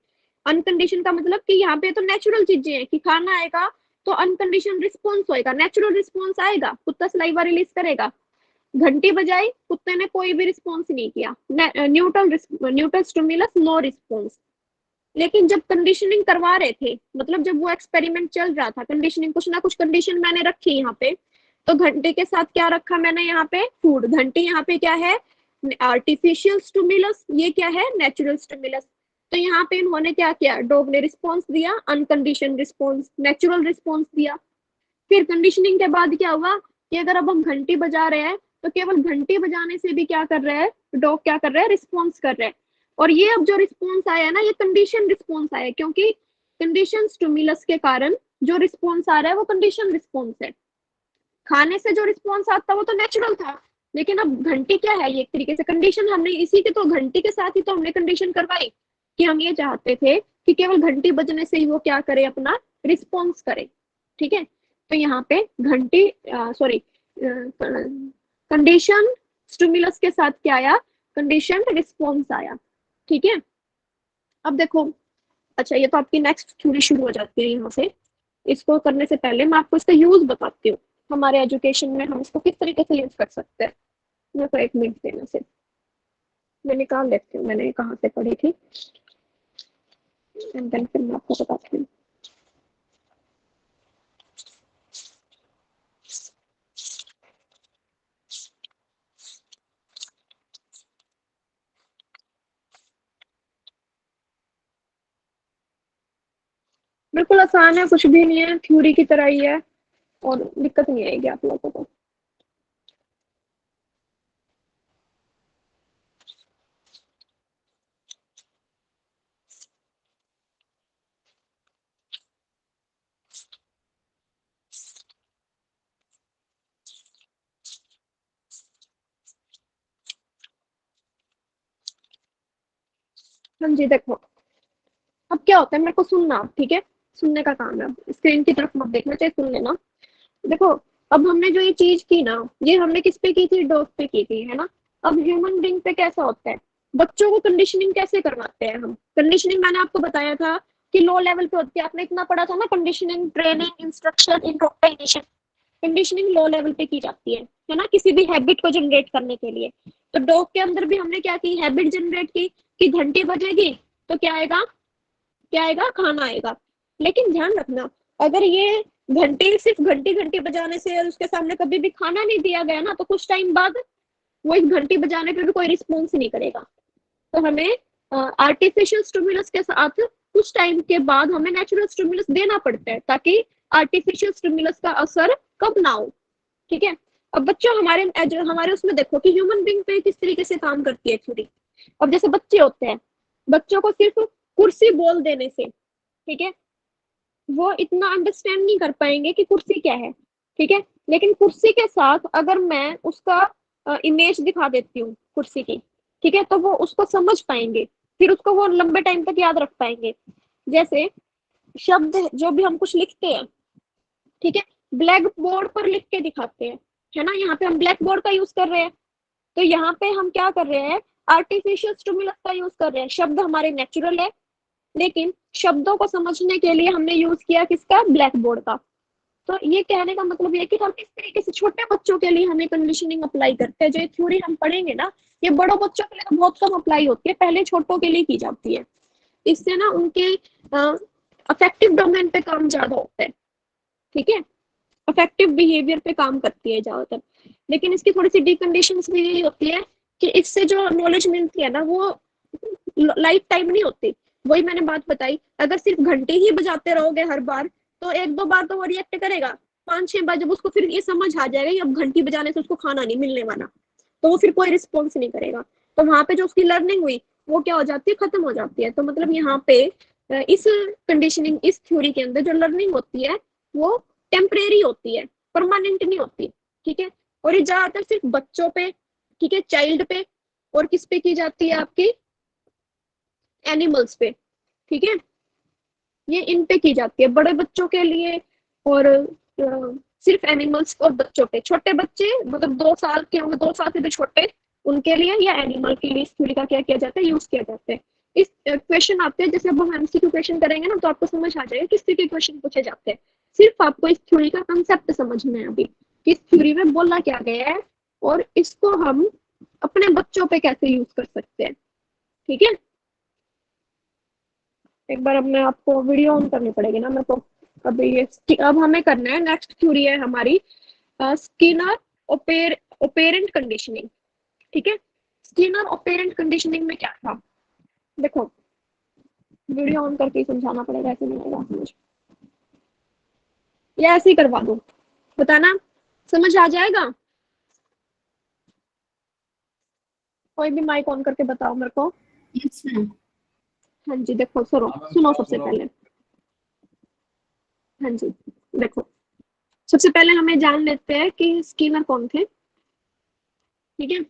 अनकंडीशन का मतलब कि यहाँ पे तो नेचुरल चीजें हैं कि खाना आएगा तो अनकंडीशन रिस्पॉन्स होएगा, नेचुरल रिस्पॉन्स आएगा, कुत्ता सलाइवा रिलीज करेगा। घंटी बजाई, कुत्ते ने कोई भी रिस्पॉन्स नहीं किया, न्यूट्रल स्टिमुलस, नो रिस्पॉन्स। लेकिन जब कंडीशनिंग करवा रहे थे, मतलब जब वो एक्सपेरिमेंट चल रहा था, कंडीशनिंग, कुछ ना कुछ कंडीशन मैंने रखी यहाँ पे, तो घंटे के साथ क्या रखा मैंने यहाँ पे? फूड। घंटी यहाँ पे क्या है? आर्टिफिशियल स्टिमुलस, ये क्या है? Natural stimulus. तो यहाँ पे इन्होंने क्या किया? डॉग ने रिस्पॉन्स दिया, अनकंडीशन रिस्पॉन्स, नेचुरल रिस्पॉन्स दिया। फिर कंडीशनिंग के बाद क्या हुआ कि अगर अब हम घंटी बजा रहे हैं, तो केवल घंटी बजाने से भी क्या कर रहे हैं? डॉग क्या कर रहे हैं? रिस्पॉन्स कर रहे हैं। और ये अब जो रिस्पॉन्स आया है ना, ये कंडीशन रिस्पॉन्स आया है, क्योंकि कंडीशन स्टिमुलस के कारण जो रिस्पॉन्स आ रहा है वो कंडीशन रिस्पॉन्स है। खाने से जो रिस्पॉन्स आता वो तो नेचुरल था, लेकिन अब घंटी क्या है? ये एक तरीके से कंडीशन, हमने इसी के तो घंटी के साथ ही तो हमने कंडीशन करवाई कि हम ये चाहते थे कि केवल घंटी बजने से ही वो क्या करे? अपना रिस्पॉन्स करे। ठीक है, तो यहाँ पे घंटी सॉरी कंडीशन स्टिमुलस के साथ क्या आया? कंडीशन रिस्पॉन्स आया। ठीक है, अब देखो, अच्छा ये तो आपकी नेक्स्ट थ्योरी शुरू हो जाती है यहाँ से। इसको करने से पहले मैं आपको इसका यूज बताती हूँ, हमारे एजुकेशन में हम इसको किस तरीके से यूज कर सकते हैं। मेरे को एक मिनट देना से, मैं निकाल लेती हूँ मैंने कहाँ से पढ़ी थी, एंड देन फिर मैं आपको बताती हूँ। बिल्कुल आसान है, कुछ भी नहीं है, थ्योरी की तरह ही है, और दिक्कत नहीं आएगी आप लोगों को। हाँ जी, देखो अब क्या होता है, मेरे को सुनना, ठीक है, सुनने का काम है, स्क्रीन की तरफ मत देखना, चाहिए सुन लेना। देखो, अब हमने जो ये चीज की ना, ये हमने किस पे की थी? डॉग पे की थी, है ना। अब ह्यूमन बीइंग पे कैसा होता है? बच्चों को कंडीशनिंग कैसे करवाते हैं हम? कंडीशनिंग मैंने आपको बताया था कि लो लेवल पे होती है, आपने इतना पढ़ा था ना, conditioning, training, instruction, indoctrination. Conditioning low level पे की जाती है ना, किसी भी हैबिट को जनरेट करने के लिए। तो डॉग के अंदर भी हमने क्या की, हैबिट जनरेट की कि घंटी बजेगी तो क्या आएगा, क्या आएगा, खाना आएगा। लेकिन ध्यान रखना, अगर ये घंटी सिर्फ घंटी घंटी बजाने से और उसके सामने कभी भी खाना नहीं दिया गया ना, तो कुछ टाइम बाद वो एक घंटी बजाने पे भी कोई रिस्पॉन्स नहीं करेगा। तो हमें आर्टिफिशियल स्टिमुलस के साथ कुछ टाइम के बाद हमें नेचुरल स्टिमुलस देना पड़ता है, ताकि आर्टिफिशियल स्टिमुलस का असर कब ना हो। ठीक है। अब बच्चों हमारे उसमें देखो कि ह्यूमन बीइंग पे किस तरीके से काम करती है थ्योरी। अब जैसे बच्चे होते हैं, बच्चों को सिर्फ कुर्सी बोल देने से, ठीक है, वो इतना अंडरस्टैंड नहीं कर पाएंगे कि कुर्सी क्या है। ठीक है। लेकिन कुर्सी के साथ अगर मैं उसका इमेज दिखा देती हूँ कुर्सी की, ठीक है, तो वो उसको समझ पाएंगे, फिर उसको वो लंबे टाइम तक याद रख पाएंगे। जैसे शब्द जो भी हम कुछ लिखते हैं, ठीक है, ब्लैक बोर्ड पर लिख के दिखाते हैं, है ना, यहाँ पे हम ब्लैक बोर्ड का यूज कर रहे हैं। तो यहाँ पे हम क्या कर रहे हैं, आर्टिफिशियल स्टिमुलस का यूज कर रहे हैं। शब्द हमारे नेचुरल है, लेकिन शब्दों को समझने के लिए हमने यूज किया किसका, ब्लैक बोर्ड का। तो ये कहने का मतलब ये कि हम इस तरीके से छोटे बच्चों के लिए हमें कंडीशनिंग अप्लाई करते हैं। जो ये थ्योरी हम पढ़ेंगे ना, ये बड़ों बच्चों के लिए तो बहुत कम अप्लाई होती है, पहले छोटों के लिए की जाती है। इससे ना उनके अफेक्टिव डोमेन पे काम ज्यादा होता है। ठीक है, अफेक्टिव बिहेवियर पे काम करती है ज्यादातर। लेकिन इसकी थोड़ी सी डिकंडीशन भी यही होती है कि इससे जो नॉलेज मिलती है ना, वो लाइफ टाइम नहीं होती। वही मैंने बात बताई, अगर सिर्फ घंटे ही बजाते रहोगे हर बार, तो एक दो बार तो वो रिएक्ट करेगा, 5-6 बार जब उसको फिर ये समझ आ जाएगा कि अब घंटी बजाने से उसको खाना नहीं मिलने वाला, तो वो फिर कोई रिस्पॉन्स नहीं करेगा। तो वहां पे जो उसकी लर्निंग हुई वो क्या हो जाती है, खत्म हो जाती है। तो मतलब यहाँ पे इस कंडीशनिंग, इस थ्योरी के अंदर जो लर्निंग होती है वो टेम्परेरी होती है, परमानेंट नहीं होती। ठीक है। और ये ज्यादातर सिर्फ बच्चों पे, ठीक है, चाइल्ड पे, और किस पे की जाती है, आपकी एनिमल्स पे। ठीक है, ये इन पे की जाती है, बड़े बच्चों के लिए और सिर्फ एनिमल्स और बच्चों पे। छोटे बच्चे मतलब 2 साल के होंगे, 2 साल से भी छोटे, उनके लिए या एनिमल के लिए इस थ्योरी का क्या किया जाता है, यूज किया जाता है। इस क्वेश्चन आते हैं, जैसे अब हम एमसीक्यू क्वेश्चन करेंगे ना, तो आपको समझ आ जाएगा किस तरीके के क्वेश्चन पूछे जाते हैं। सिर्फ आपको इस थ्योरी का कंसेप्ट समझना है अभी, इस थ्योरी में बोला क्या गया है और इसको हम अपने बच्चों पे कैसे यूज कर सकते हैं। ठीक है, एक बार अब मैं आपको वीडियो ऑन करनी पड़ेगी ना मेरे को। अभी ये अब हमें करना है, नेक्स्ट थ्योरी है हमारी स्किनर ओपेरेंट कंडीशनिंग। ठीक है, स्किनर ओपेरेंट कंडीशनिंग में क्या था, देखो वीडियो ऑन करके ही समझाना पड़ेगा, ऐसे नहीं आएगा समझ, या ऐसे ही करवा दो, बताना समझ आ जाएगा। कोई भी माइक ऑन करके बताओ मेरे को। Yes ma'am. हाँ जी, देखो सुनो सुनो सबसे पहले, हाँ जी देखो, सबसे पहले हमें जान लेते हैं कि स्किनर कौन थे। ठीक है,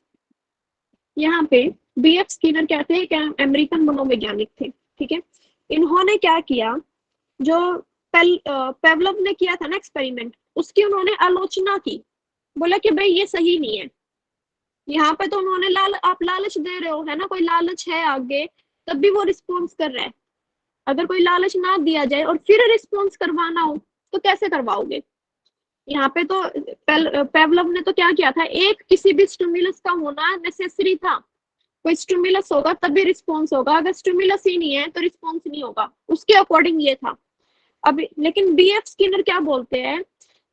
यहाँ पे बीएफ स्किनर क्या थे, क्या अमेरिकन मनोवैज्ञानिक थे। ठीक है, इन्होंने क्या किया, जो पेवलोव ने किया था ना एक्सपेरिमेंट, उसकी उन्होंने आलोचना की, बोला कि भाई ये सही नहीं है। यहाँ पे तो उन्होंने आप लालच दे रहे हो, है ना, कोई लालच है आगे तब भी वो रिस्पॉन्स कर रहा है। अगर कोई लालच ना दिया जाए और फिर रिस्पॉन्स करवाना हो तो कैसे करवाओगे। यहाँ पे तो पेवलोव ने तो क्या किया था, एक किसी भी स्टिमुलस का होना नेसेसरी था। कोई स्टिमुलस होगा तभी रिस्पॉन्स होगा, अगर स्टिमुलस ही नहीं है तो रिस्पॉन्स नहीं होगा, उसके अकॉर्डिंग ये था। अब लेकिन बीएफ स्किनर क्या बोलते हैं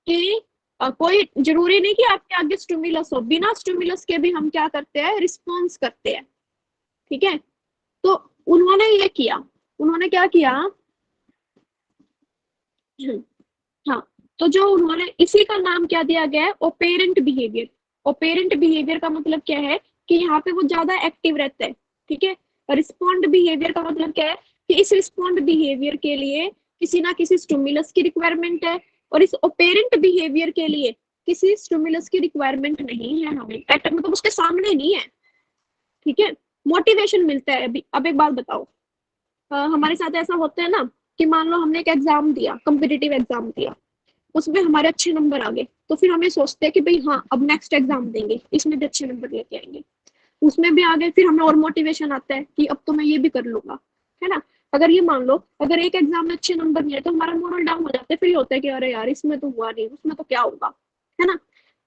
कि कोई जरूरी नहीं कि आपके आगे स्टिमुलस हो, बिना स्टिमुलस के भी हम क्या करते हैं, रिस्पॉन्स करते हैं। ठीक है, तो उन्होंने ये किया, उन्होंने क्या किया, हाँ, तो जो उन्होंने, इसी का नाम क्या दिया गया है, ओपेरेंट बिहेवियर। ओपेरेंट बिहेवियर का मतलब क्या है कि यहाँ पे वो ज्यादा एक्टिव रहता है। ठीक है, रिस्पॉन्ड बिहेवियर का मतलब क्या है कि इस रिस्पॉन्ड बिहेवियर के लिए किसी ना किसी स्टिमुलस की रिक्वायरमेंट है, और इस ओपेरेंट बिहेवियर के लिए किसी स्टिमुलस की रिक्वायरमेंट नहीं है, हमें मतलब उसके सामने नहीं है। ठीक है, मोटिवेशन मिलता है। अभी अब एक बात बताओ, हमारे साथ ऐसा होता है ना कि मान लो हमने एक एग्जाम दिया, कॉम्पिटिटिव एग्जाम दिया, उसमें हमारे अच्छे नंबर आ गए, तो फिर हमें सोचते हैं कि भाई हाँ अब नेक्स्ट एग्जाम देंगे, इसमें भी अच्छे नंबर लेके आएंगे, उसमें भी आ गए, फिर हमें और मोटिवेशन आता है कि अब तो मैं ये भी कर लूंगा, है ना। अगर ये मान लो अगर एक एग्जाम में अच्छे नंबर नहीं है तो हमारा मोरल डाउन हो जाता है, फिर ये होता है कि अरे यार इसमें तो हुआ नहीं, उसमें तो क्या होगा, है ना।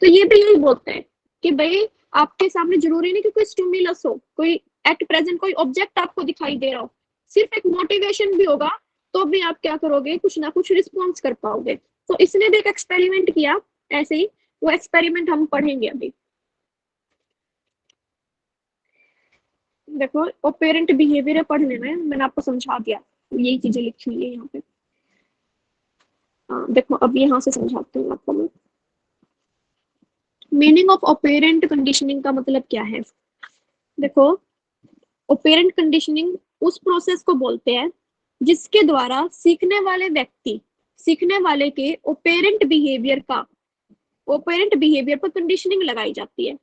तो ये भी यही बोलते हैं कि भाई आपके सामने जरूरी नहीं कि कोई स्टिमुलस हो, कोई एट प्रेजेंट कोई ऑब्जेक्ट आपको दिखाई दे रहा हो, सिर्फ एक मोटिवेशन भी होगा तो भी आप क्या करोगे, कुछ ना कुछ रिस्पॉन्स कर पाओगे। तो इसने भी एक एक्सपेरिमेंट किया ऐसे ही, वो एक्सपेरिमेंट हम पढ़ेंगे अभी। देखो ऑपेरेंट बिहेवियर पढ़ने में मैंने आपको समझा दिया, यही चीजें लिखी हुई है यहाँ पे। देखो अब यहाँ से समझाती हूँ आपको मैं। मीनिंग ऑफ ऑपेरेंट कंडीशनिंग का मतलब क्या है। देखो ऑपेरेंट कंडीशनिंग उस प्रोसेस को बोलते हैं जिसके द्वारा सीखने वाले व्यक्ति, सीखने वाले के ऑपेरेंट बिहेवियर पर कंडीशनिंग लगाई जाती है,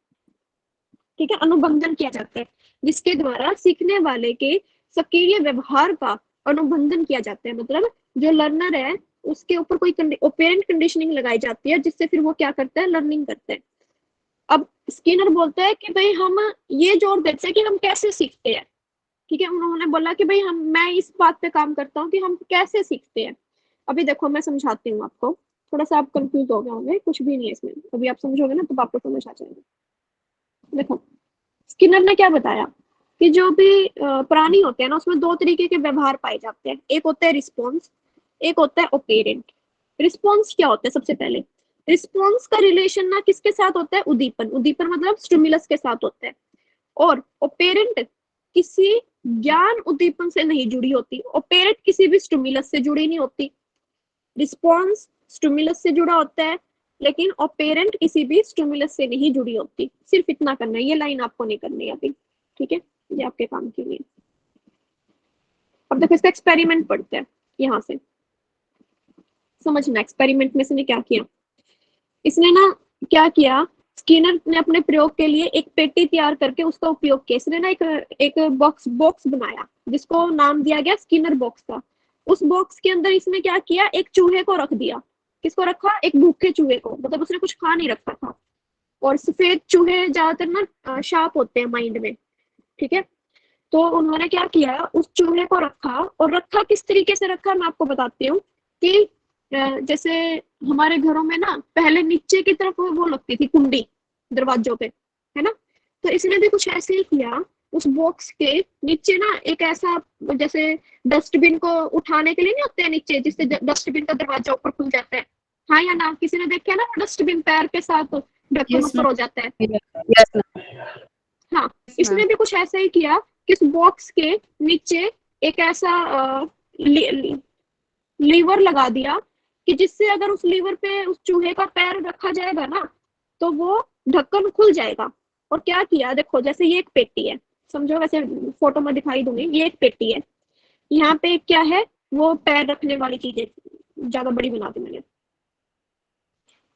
ठीक है, अनुबंधन किया जाता है, जिसके द्वारा सीखने वाले के सक्रिय व्यवहार का अनुबंधन किया जाता है। मतलब जो लर्नर है उसके ऊपर कोई ऑपेरेंट कंडीशनिंग लगाई जाती है जिससे फिर वो क्या करता है, लर्निंग करता है। अब स्किनर बोलता है कि भाई हम ये जोर देते हैं कि हम कैसे सीखते हैं, ठीक है। उन्होंने बोला कि भाई मैं इस बात पे काम करता हूँ कि हम कैसे सीखते हैं। अभी देखो मैं समझाती हूँ आपको, थोड़ा सा आप कंफ्यूज हो गए होंगे, कुछ भी नहीं है इसमें, अभी आप समझोगे ना तो आपको समझ आ जाएगा। देखो स्किनर ने क्या बताया कि जो भी प्राणी होते हैं ना उसमें दो तरीके के व्यवहार पाए जाते हैं, एक होता है रिस्पॉन्स, एक होता है ऑपेरेंट। रिस्पॉन्स क्या होता है, सबसे पहले रिस्पॉन्स का रिलेशन ना किसके साथ होता है, उद्दीपन, उद्दीपन मतलब स्टिमुलस के साथ होता है। और ऑपेरेंट किसी ज्ञान उद्दीपन से नहीं जुड़ी होती, ऑपेरेंट किसी भी स्टिमुलस से जुड़ी नहीं होती। रिस्पॉन्स स्टिमुलस से जुड़ा होता है लेकिन ऑपेरेंट किसी भी स्टिमुलस से नहीं जुड़ी होती। सिर्फ इतना करना है, ये लाइन आपको नहीं करनी है अभी, ठीक है, ये आपके काम के लिए। अब देखो इसका एक्सपेरिमेंट पढ़ते हैं, यहाँ से समझना एक्सपेरिमेंट में इसने क्या किया। इसने ना क्या किया, स्किनर ने अपने प्रयोग के लिए एक पेटी तैयार करके उसका उपयोग किया। इसने ना एक बॉक्स बनाया जिसको नाम दिया गया स्किनर बॉक्स का। उस बॉक्स के अंदर इसने क्या किया, एक चूहे को रख दिया। किसको रखा, एक भूखे चूहे को, मतलब उसने कुछ खा नहीं रखा था। और सफेद चूहे ज्यादातर ना शार्प होते हैं माइंड में, ठीक है। तो उन्होंने क्या किया, उस चूहे को रखा, और रखा किस तरीके से रखा मैं आपको बताती हूँ कि जैसे हमारे घरों में ना पहले नीचे की तरफ वो लगती थी कुंडी दरवाजों पे, है ना। तो इसने भी कुछ ऐसे ही किया, उस बॉक्स के नीचे ना एक ऐसा, जैसे डस्टबिन को उठाने के लिए नहीं होते हैं नीचे, जिससे डस्टबिन का दरवाजा ऊपर खुल जाता है, हाँ या ना, किसी ने देखा है ना डस्टबिन पैर के साथ ढक्कन ऊपर हो जाता है। हाँ, इसने भी कुछ ऐसा ही किया कि उस बॉक्स के नीचे एक ऐसा लीवर लगा दिया कि जिससे अगर उस लीवर पे उस चूहे का पैर रखा जाएगा ना तो वो ढक्कन खुल जाएगा। और क्या किया, देखो जैसे ये एक पेटी है, समझो, वैसे फोटो में दिखाई दूंगी, ये एक पेटी है, यहाँ पे क्या है, वो पैर रखने वाली चीजें ज्यादा बड़ी बना दी मैंने।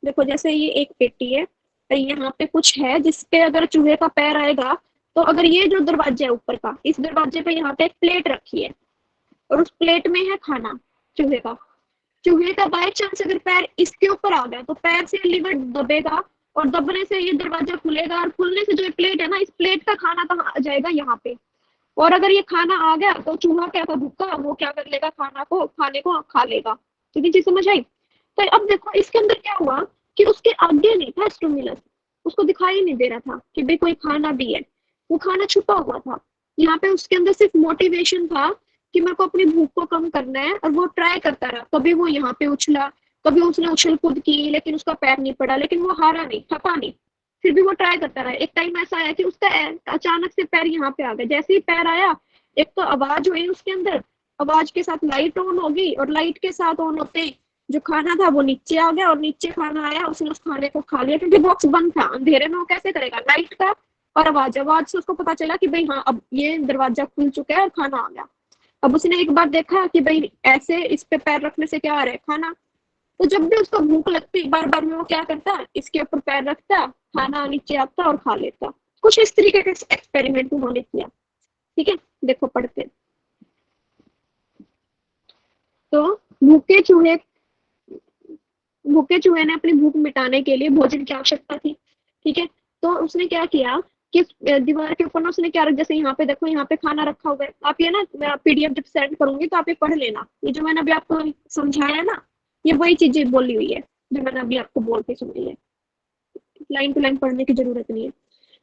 देखो जैसे ये एक पेटी है, और यहाँ पे कुछ है जिसपे अगर चूहे का पैर आएगा तो अगर ये जो दरवाजा है ऊपर का, इस दरवाजे पे यहाँ पे एक प्लेट रखी है और उस प्लेट में है खाना चूहे का। चूहे का बाय चांस अगर पैर इसके ऊपर आ गया तो पैर से लीवर दबेगा और दबने से ये दरवाजा खुलेगा, और खुलने से जो प्लेट है ना, इस प्लेट का खाना कहाँ आ जाएगा, यहाँ पे। और अगर ये खाना आ गया तो चूहा क्या था, भूखा, वो क्या कर लेगा, खाने को खा लेगा। ठीक है चीज समझ आई। तो अब देखो इसके अंदर क्या हुआ कि उसके आगे नहीं था स्टिमुलस, उसको दिखाई नहीं दे रहा था कि भाई कोई खाना भी है, वो खाना छुपा हुआ था। यहाँ पे उसके अंदर सिर्फ मोटिवेशन था कि मेरे को अपनी भूख को कम करना है, और वो ट्राई करता रहा। कभी वो यहाँ पे उछला, कभी उसने उछल कूद की, लेकिन उसका पैर नहीं पड़ा, लेकिन वो हारा नहीं, थका नहीं, फिर भी वो ट्राई करता रहा। एक टाइम ऐसा आया कि उसका अचानक से पैर यहाँ पे आ गया। जैसे ही पैर आया, एक तो आवाज हुई उसके अंदर, आवाज के साथ लाइट ऑन हो गई, और लाइट के साथ ऑन होते ही जो खाना था वो नीचे आ गया, और नीचे खाना आया, उसने उस खाने को खा लिया, क्योंकि बॉक्स बंद था, अंधेरे में वो कैसे करेगा, लाइट का और आवाज से उसको पता चला कि भाई हाँ अब ये दरवाजा खुल चुका है और खाना आ गया। अब उसने एक बार देखा कि भाई ऐसे इस पे पैर रखने से क्या आ रहा है, खाना। तो जब भी उसको भूख लगती बार बार में वो क्या करता, इसके ऊपर पैर रखता, खाना नीचे आता और खा लेता। कुछ इस तरीके के एक्सपेरिमेंट उन्होंने किया, ठीक है। देखो पढ़ते, तो भूखे चूहे ने अपनी भूख मिटाने के लिए भोजन की आवश्यकता थी, ठीक है। तो उसने क्या किया कि दीवार के ऊपर ना उसने क्या, जैसे यहाँ पे देखो, यहाँ पे खाना रखा हुआ है, आप ये ना मैं पीडीएफ जब सेंड करूंगी तो आप ये पढ़ लेना, ये जो मैंने अभी आपको समझाया ना, ये वही चीजें बोली हुई है जो मैंने अभी आपको बोल के सुनी है। लाइन टू लाइन पढ़ने की जरूरत नहीं है।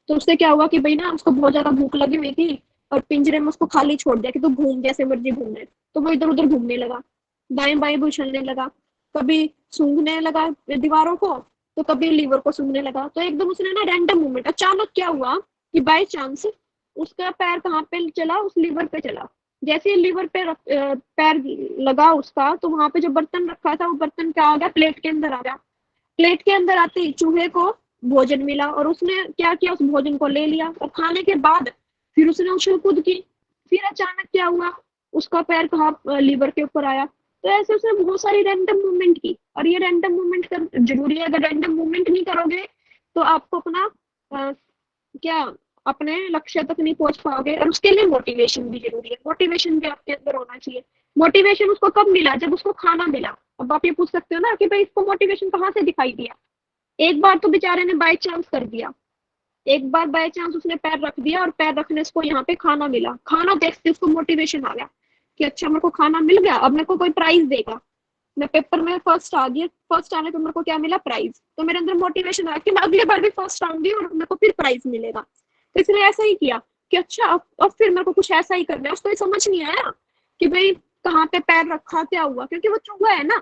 तो उससे क्या हुआ कि भाई ना उसको बहुत ज्यादा भूख लगी हुई थी और पिंजरे में उसको खाली छोड़ दिया कि तू घूम जैसे मर्जी घूमने। तो वो इधर उधर घूमने लगा, दाएं बाएं उछलने लगा, कभी सूंघने लगा दीवारों को, तो कभी लीवर को सूंघने लगा। तो एकदम उसने ना रैंडम मूवमेंट, अचानक क्या हुआ कि बाय चांस उसका पैर कहाँ पे चला, उस लीवर पे चला। जैसे ही लीवर पे पैर लगा उसका, तो वहां पे जो बर्तन रखा था वो बर्तन क्या आ गया, प्लेट के अंदर आ गया। प्लेट के अंदर आते ही चूहे को भोजन मिला और उसने क्या किया, उस भोजन को ले लिया और खाने के बाद फिर उसने उछल कूद की। फिर अचानक क्या हुआ, उसका पैर कहाँ लीवर के ऊपर आया। तो ऐसे उसने बहुत सारी रैंडम मूवमेंट की। और ये रैंडम मूवमेंट कर जरूरी है, अगर रैंडम मूवमेंट नहीं करोगे तो आपको अपना क्या अपने लक्ष्य तक नहीं पहुंच पाओगे। और उसके लिए मोटिवेशन भी जरूरी है, मोटिवेशन भी आपके अंदर होना चाहिए। मोटिवेशन उसको कब मिला, जब उसको खाना मिला। अब आप ये पूछ सकते हो ना कि भाई इसको मोटिवेशन कहाँ से दिखाई दिया। एक बार तो बेचारे ने बाय चांस कर दिया, एक बार बाय चांस उसने पैर रख दिया और पैर रखने से उसको यहाँ पे खाना मिला। खाना देखते उसको मोटिवेशन आ गया कि अच्छा मेरे को खाना मिल गया, अब मेरे को कोई प्राइज देगा, मैं पेपर में फर्स्ट आ गई, फर्स्ट आने पे मेरे को क्या मिला, प्राइज। तो मेरे अंदर मोटिवेशन आया कि मैं अगली बार भी फर्स्ट आऊंगी और मेरे को फिर प्राइज मिलेगा। तो इसने ऐसा ही किया कि अच्छा अब फिर मेरे को कुछ ऐसा ही करना है। उसको ये समझ नहीं आया कि भाई कहाँ पे पैर रखा, क्या हुआ, क्योंकि वो चूहा है ना,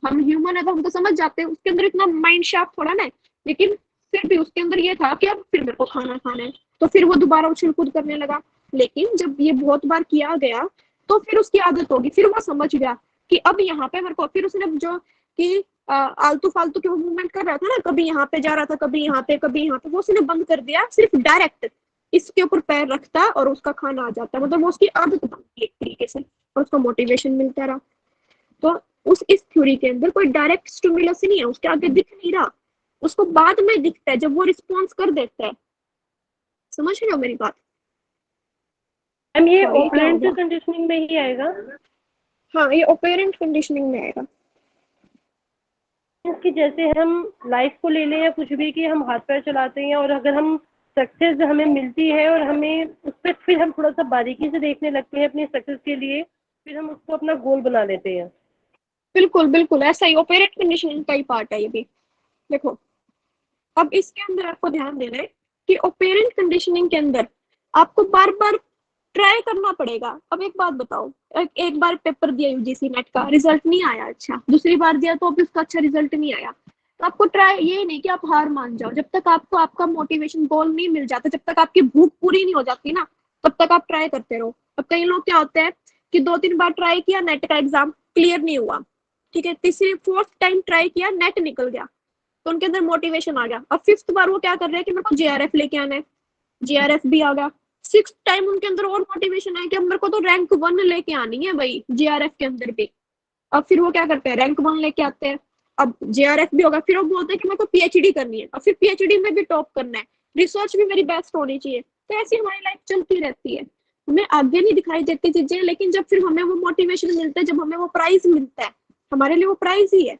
हम ह्यूमन है तो हम तो समझ जाते हैं। उसके अंदर इतना माइंड शार्प थोड़ा ना है, लेकिन फिर भी उसके अंदर ये था कि अब फिर मेरे को खाना खाना है। तो फिर वो दोबारा उछल कूद करने लगा। लेकिन जब ये बहुत बार किया गया तो फिर उसकी आदत होगी, फिर वो समझ गया कि अब यहाँ पे मेरे को, फिर उसने जो कि आलतू फालतू के वो मूवमेंट कर रहा था ना, कभी यहाँ पे जा रहा था, कभी यहाँ पे, कभी यहाँ पे, वो उसने बंद कर दिया। सिर्फ डायरेक्ट इसके ऊपर पैर रखता और उसका खाना आ जाता, मतलब वो उसकी आदत बन गई एक तरीके से और उसको मोटिवेशन मिलता रहा। तो उस इस थ्योरी के अंदर कोई डायरेक्ट स्टिमुलस नहीं है, उसके आगे दिख नहीं रहा, उसको बाद में दिखता है जब वो रिस्पॉन्स कर देता है। समझ रहे हो मेरी बात। मैम ये हाँ, ये क्या हो ऑपरेंट गया? कंडीशनिंग में ही आएगा हाँ, ये ऑपरेंट कंडीशनिंग में आएगा। कि जैसे हम लाइफ को ले लें या कुछ भी, कि हम हाथ पैर चलाते हैं और अगर हम सक्सेस हमें मिलती है और हमें उस पर फिर हम थोड़ा सा बारीकी से देखने लगते हैं अपनी सक्सेस के लिए, फिर हम उसको अपना गोल बना लेते हैं। बिल्कुल बिल्कुल ऐसा ही ऑपरेंट कंडीशनिंग का ही पार्ट है ये भी। देखो अब इसके अंदर आपको ध्यान देना है कि ऑपरेंट कंडीशनिंग के अंदर आपको बार बार ट्राई करना पड़ेगा। अब एक बात बताओ, एक बार पेपर दिया यूजीसी नेट का, रिजल्ट नहीं आया, अच्छा दूसरी बार दिया तो भी उसका अच्छा रिजल्ट नहीं आया। तो आपको ट्राई, ये नहीं कि आप हार मान जाओ, जब तक आपको आपका मोटिवेशन गोल नहीं मिल जाता, जब तक आपकी भूख पूरी नहीं हो जाती ना, तब तक आप ट्राई करते रहो। अब कई लोग क्या होते हैं कि 2-3 बार ट्राई किया, नेट का एग्जाम क्लियर नहीं हुआ, ठीक है, तीसरी फोर्थ टाइम ट्राई किया, नेट निकल गया, तो उनके अंदर मोटिवेशन आ गया। अब फिफ्थ बार वो क्या कर रहे हैं कि मेरे को जेआरएफ लेके आना है, जेआरएफ भी आ गया। सिक्स टाइम उनके अंदर और मोटिवेशन है कि अब मेरे को तो रैंक 1 लेके आनी है भाई जेआरएफ के अंदर भी। अब फिर वो क्या करते हैं, रैंक 1 लेके आते हैं। अब जेआरएफ भी होगा, फिर वो बोलते हैं कि मेरे को पीएचडी करनी है, और फिर पीएचडी में भी टॉप करना है, रिसर्च भी मेरी बेस्ट होनी चाहिए। तो ऐसी हमारी लाइफ चलती रहती है, हमें आगे नहीं दिखाई देती चीजें, लेकिन जब फिर हमें वो मोटिवेशन मिलता है, जब हमें वो प्राइज मिलता है, हमारे लिए वो प्राइज ही है।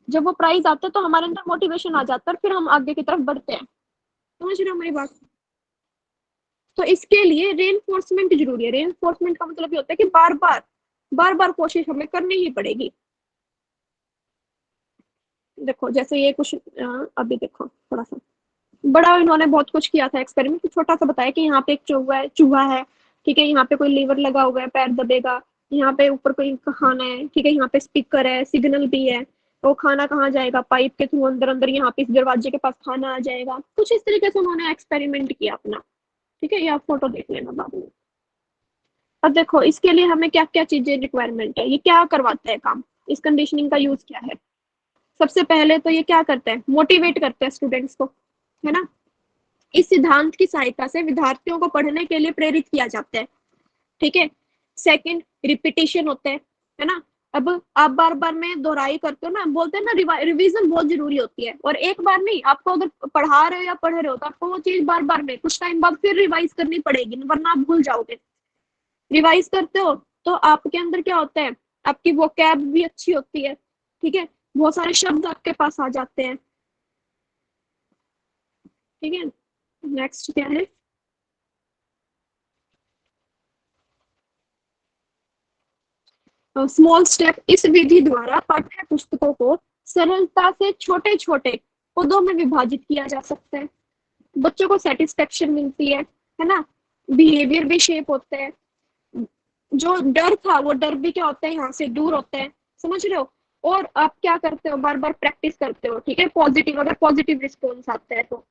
जब वो प्राइज आता है तो हमारे अंदर मोटिवेशन आ जाता है और फिर हम आगे की तरफ बढ़ते हैं। समझ रहे हो मेरी बात। तो इसके लिए रेनफोर्समेंट जरूरी है। रेनफोर्समेंट का मतलब ये होता है कि बार बार कोशिश हमें करनी ही पड़ेगी। देखो जैसे ये कुछ अभी देखो थोड़ा सा बड़ा इन्होंने बहुत कुछ किया था एक्सपेरिमेंट, छोटा सा बताया कि यहाँ पे एक चूहा है, ठीक है, यहाँ पे कोई लीवर लगा हुआ है, पैर दबेगा, यहाँ पे ऊपर कोई खाना है, ठीक है, यहाँ पे स्पीकर है, सिग्नल भी है, तो खाना कहाँ जाएगा, पाइप के थ्रू अंदर अंदर यहाँ पे इस दरवाजे के पास खाना आ जाएगा। कुछ इस तरीके से उन्होंने एक्सपेरिमेंट किया अपना, ठीक है, ये आप फोटो देख लेना बाद में। अब देखो इसके लिए हमें क्या क्या चीजें रिक्वायरमेंट है, ये क्या करवाता है काम, इस कंडीशनिंग का यूज क्या है। सबसे पहले तो ये क्या करते हैं, मोटिवेट करते हैं स्टूडेंट्स को, है ना। इस सिद्धांत की सहायता से विद्यार्थियों को पढ़ने के लिए प्रेरित किया जाता है, ठीक है। सेकंड, रिपीटिशन होते हैं, है ना। अब आप बार बार में दोहराई करते हो ना, बोलते हैं ना रिवीजन बहुत जरूरी होती है, और एक बार नहीं, आपको अगर पढ़ा रहे हो या पढ़ रहे हो तो आपको वो चीज बार बार में कुछ टाइम बाद फिर रिवाइज करनी पड़ेगी, वरना आप भूल जाओगे। रिवाइज करते हो तो आपके अंदर क्या होता है, आपकी वोकैब भी अच्छी होती है, ठीक है, बहुत सारे शब्द आपके पास आ जाते हैं, ठीक है। नेक्स्ट क्या है, स्मॉल स्टेप। इस विधि द्वारा पाठ्य पुस्तकों को सरलता से छोटे छोटे वो दो में विभाजित किया जा सकता है। बच्चों को सेटिस्फेक्शन मिलती है ना, बिहेवियर भी शेप होते हैं, जो डर था वो डर भी क्या होता है यहाँ से दूर होता है, समझ रहे हो। और आप क्या करते हो, बार बार प्रैक्टिस करते हो, ठीक है, पॉजिटिव, अगर पॉजिटिव रिस्पॉन्स आता है तो।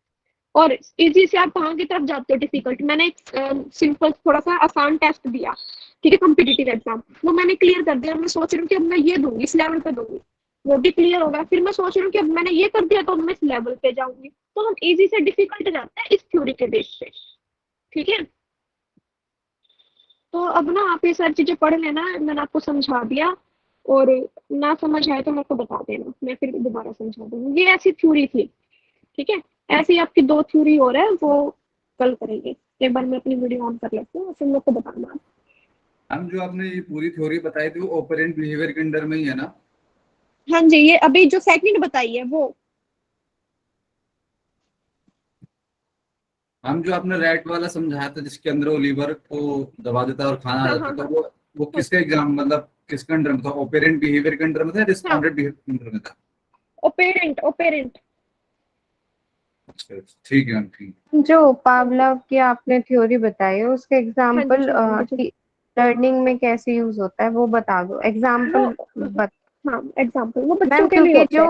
और इजी से आप कहाँ की तरफ जाते हो, डिफिकल्ट। मैंने एक सिंपल थोड़ा सा आसान टेस्ट दिया, ठीक है, कॉम्पिटिटिव एग्जाम, वो मैंने क्लियर कर दिया। मैं सोच रही हूँ कि अब मैं ये दूंगी, इस लेवल पे दूंगी, वो भी क्लियर होगा। फिर मैं सोच रही हूँ कि अब मैंने ये कर दिया तो मैं इस लेवल पे जाऊंगी। तो हम इजी से डिफिकल्ट जाते हैं इस थ्योरी के बेस पे, ठीक है। तो अब ना आप ये सारी चीजें पढ़ लेना, मैंने आपको समझा दिया, और ना समझ आए तो मेरे को बता देना, मैं फिर दोबारा समझा दूंगी। ये ऐसी थ्योरी थी, ठीक है। ऐसी आपकी दो थ्योरी और है, वो कल करेंगे। एक बार मैं अपनी वीडियो ऑन कर लेती हूँ, फिर मेरे को बताना। हम जो आपने ये पूरी थ्योरी बताई थी वो ऑपरेंट बिहेवियर के अंडर में ही है ना? हाँ जी, ये अभी जो सेकंड बताई है वो। हम जो आपने रैट वाला समझाया था जिसके अंदर वो लीवर को दबा देता है और खाना आ हाँ जाता हाँ था, हाँ वो किसके एग्जाम, मतलब किसके अंडर में था? ऑपरेंट बिहेवियर के अंडर में था या हाँ, रिस्पॉन्डेंट बिहेवियर के अंडर में था? ओपेरेंट ओपेरेंट। अच्छा, ठीक है, ठीक है। जो पावलोव की आपने थ्योरी बताई है उसके हाँ एग्जाम्पल जी। लर्निंग में कैसे यूज होता है वो बता दो, वो एग्जाम्पल हाँ, एग्जाम्पल वो बच्चों मैम। के लिए होता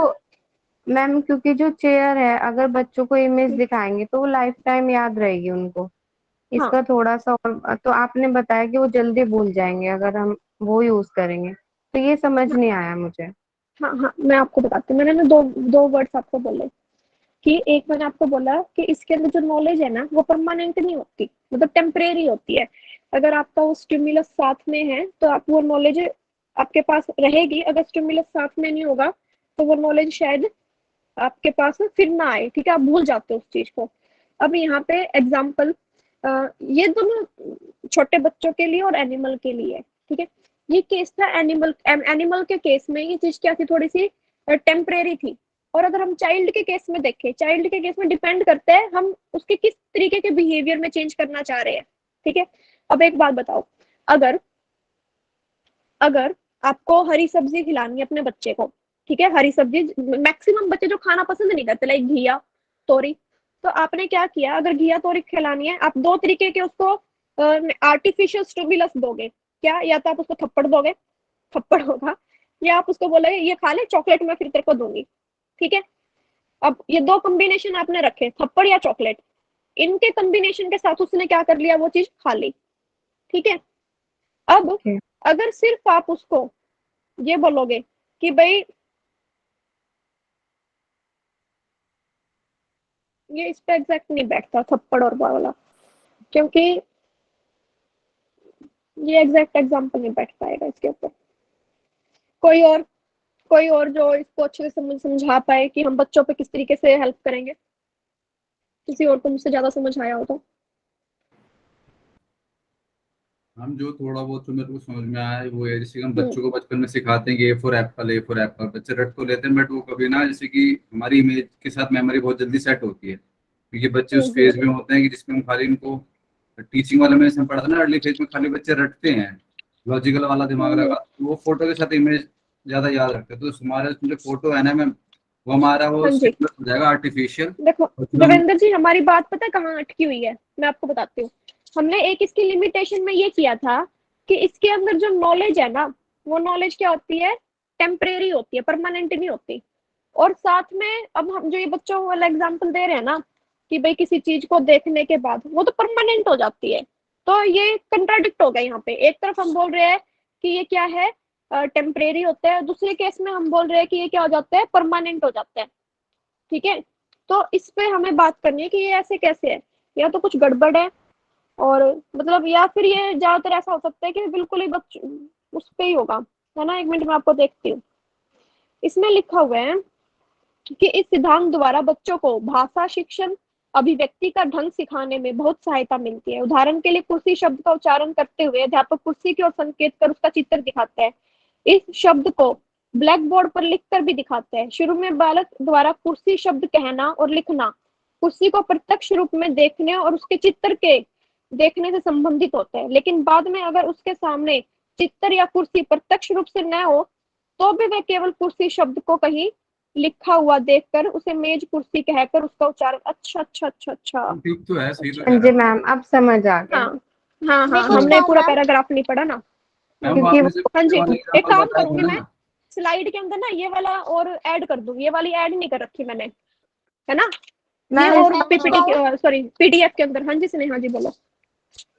है। क्योंकि जो चेयर है अगर बच्चों को इमेज दिखाएंगे तो वो लाइफ टाइम याद रहेगी उनको। हाँ इसका थोड़ा सा और तो आपने बताया कि वो जल्दी भूल जाएंगे अगर हम वो यूज करेंगे, तो ये समझ नहीं आया मुझे। हाँ हाँ, मैं आपको बताती हूँ। मैंने ना दो दो वर्ड्स आपको बोले, कि एक मैंने आपको बोला कि इसके अंदर जो नॉलेज है ना वो परमानेंट नहीं होती, मतलब टेम्परेरी होती है। अगर आपका वो स्टिमुलस साथ में है तो आप वो नॉलेज आपके पास रहेगी, अगर स्टिमुलस साथ में नहीं होगा तो वो नॉलेज शायद आपके पास फिर ना आए, ठीक है, आप भूल जाते हो उस चीज को। अब यहाँ पे एग्जाम्पल, ये दोनों छोटे बच्चों के लिए और एनिमल के लिए है, ठीक है। ये केस था एनिमल, एनिमल के केस में ये चीज क्या थी, थोड़ी सी टेम्परेरी थी। और अगर हम चाइल्ड के केस में देखें, चाइल्ड के केस में डिपेंड करते हैं हम उसके किस तरीके के बिहेवियर में चेंज करना चाह रहे हैं, ठीक है। अब एक बात बताओ, अगर अगर आपको हरी सब्जी खिलानी है अपने बच्चे को, ठीक है, हरी सब्जी मैक्सिमम बच्चे जो खाना पसंद नहीं करते, लाइक घिया तोरी, तो आपने क्या किया, अगर घिया तोरी खिलानी है, आप दो तरीके के उसको आर्टिफिशियल स्टिमुलस दोगे। क्या, या तो आप उसको थप्पड़ दोगे, थप्पड़ होगा, या आप उसको बोलोगे ये खा ले, चॉकलेट मैं फिर तेरे को दूंगी, ठीक है। अब ये दो कॉम्बिनेशन आपने रखे, थप्पड़ या चॉकलेट, इनके कॉम्बिनेशन के साथ उसने क्या कर लिया, वो चीज खा ली, ठीक है। अब Okay. अगर सिर्फ आप उसको ये बोलोगे कि भाई ये इस पे एग्जैक्ट नहीं बैठता थप्पड़ और वाला, क्योंकि ये एग्जैक्ट एग्जांपल नहीं बैठ पाएगा इसके ऊपर। कोई और, कोई और जो इसको अच्छे से समझा पाए कि हम बच्चों पे किस तरीके से हेल्प करेंगे, किसी और को मुझसे ज्यादा समझ आया हो तो। हम जो थोड़ा बहुत तो मेरे को समझ में आया है वो है, जैसे कि हम हम्म बच्चों को बचपन में सिखाते हैं कि A for Apple, A for Apple, बच्चे रट तो लेते हैं, बट वो कभी ना, जैसे कि हमारी इमेज के साथ मेमोरी बहुत जल्दी सेट होती है, क्योंकि बच्चे उस फेज में होते हैं कि जिसमें हम खाली इनको टीचिंग वाले में जैसे पढ़ा था ना, अर्ली फेज में खाली बच्चे रटते हैं, लॉजिकल वाला दिमाग लगा, तो वो फोटो के साथ इमेज ज्यादा याद रखते हैं। तो हमारे उसमें जो फोटो है ना मैम, वो हमारा वो हाँ जी, स्टिमुलस हो जाएगा आर्टिफिशियल। देखो देवेंद्र जी, हमारी बात पता है कहाँ अटकी हुई है, मैं आपको बताती हूँ। हमने एक इसकी लिमिटेशन में ये किया था कि इसके अंदर जो नॉलेज है ना, वो नॉलेज क्या होती है, टेम्परेरी होती है, परमानेंट नहीं होती। और साथ में अब हम जो ये बच्चों वाला एग्जांपल दे रहे हैं ना, कि भाई किसी चीज को देखने के बाद वो तो परमानेंट हो जाती है, तो ये कंट्राडिक्ट हो गया यहाँ पे। एक तरफ हम बोल रहे हैं कि ये क्या है, टेम्परेरी होता है, दूसरे केस में हम बोल रहे हैं कि ये क्या हो जाता है, परमानेंट हो जाता है, ठीक है। तो इस पे हमें बात करनी है कि ये ऐसे कैसे है, या तो कुछ गड़बड़ है, और मतलब या फिर ये ज्यादातर ऐसा हो सकता है कि बिल्कुल ही बच्च उस पे ही होगा, है ना। एक मिनट में आपको देखती हूँ, इसमें लिखा हुआ है कि इस सिद्धांत द्वारा बच्चों को भाषा शिक्षण, अभिव्यक्ति का ढंग सिखाने में बहुत सहायता मिलती है। उदाहरण के लिए कुर्सी शब्द का उच्चारण करते हुए अध्यापक कुर्सी की ओर संकेत कर उसका चित्र दिखाता है। इस शब्द को ब्लैक बोर्ड पर लिखकर भी दिखाते हैं। शुरू में बालक द्वारा कुर्सी शब्द कहना और लिखना कुर्सी को प्रत्यक्ष रूप में देखने और उसके चित्र के देखने से संबंधित होते हैं, लेकिन बाद में अगर उसके सामने चित्र या कुर्सी प्रत्यक्ष रूप से न हो तो भी वह केवल कुर्सी शब्द को कहीं लिखा हुआ देखकर उसे मेज कुर्सी कहकर उसका उच्चारण। अच्छा अच्छा अच्छा अच्छा। ठीक तो है, सही तो कह हाँ रहा जी हूँ। मैम, अब समझ आ गया। हाँ हाँ हाँ, देखो हमने क्या पूरा हुआ, पैराग्राफ नहीं पढ़ा ना। मैम वो क्योंकि आपने जो हाँ जी, वाला एक एग्जाम्पल काम बताया था करूंगी मैं, ना। स्लाइड के अंदर ना ये वाला और ऐड कर दूंगी, ये वाली ऐड नहीं कर रखी मैंने, है ना, ये मैम और इसमें मैंने क्या हुआ, पीपीटी सॉरी पीडीएफ के अंदर। हाँ जी स्नेहा जी बोलो।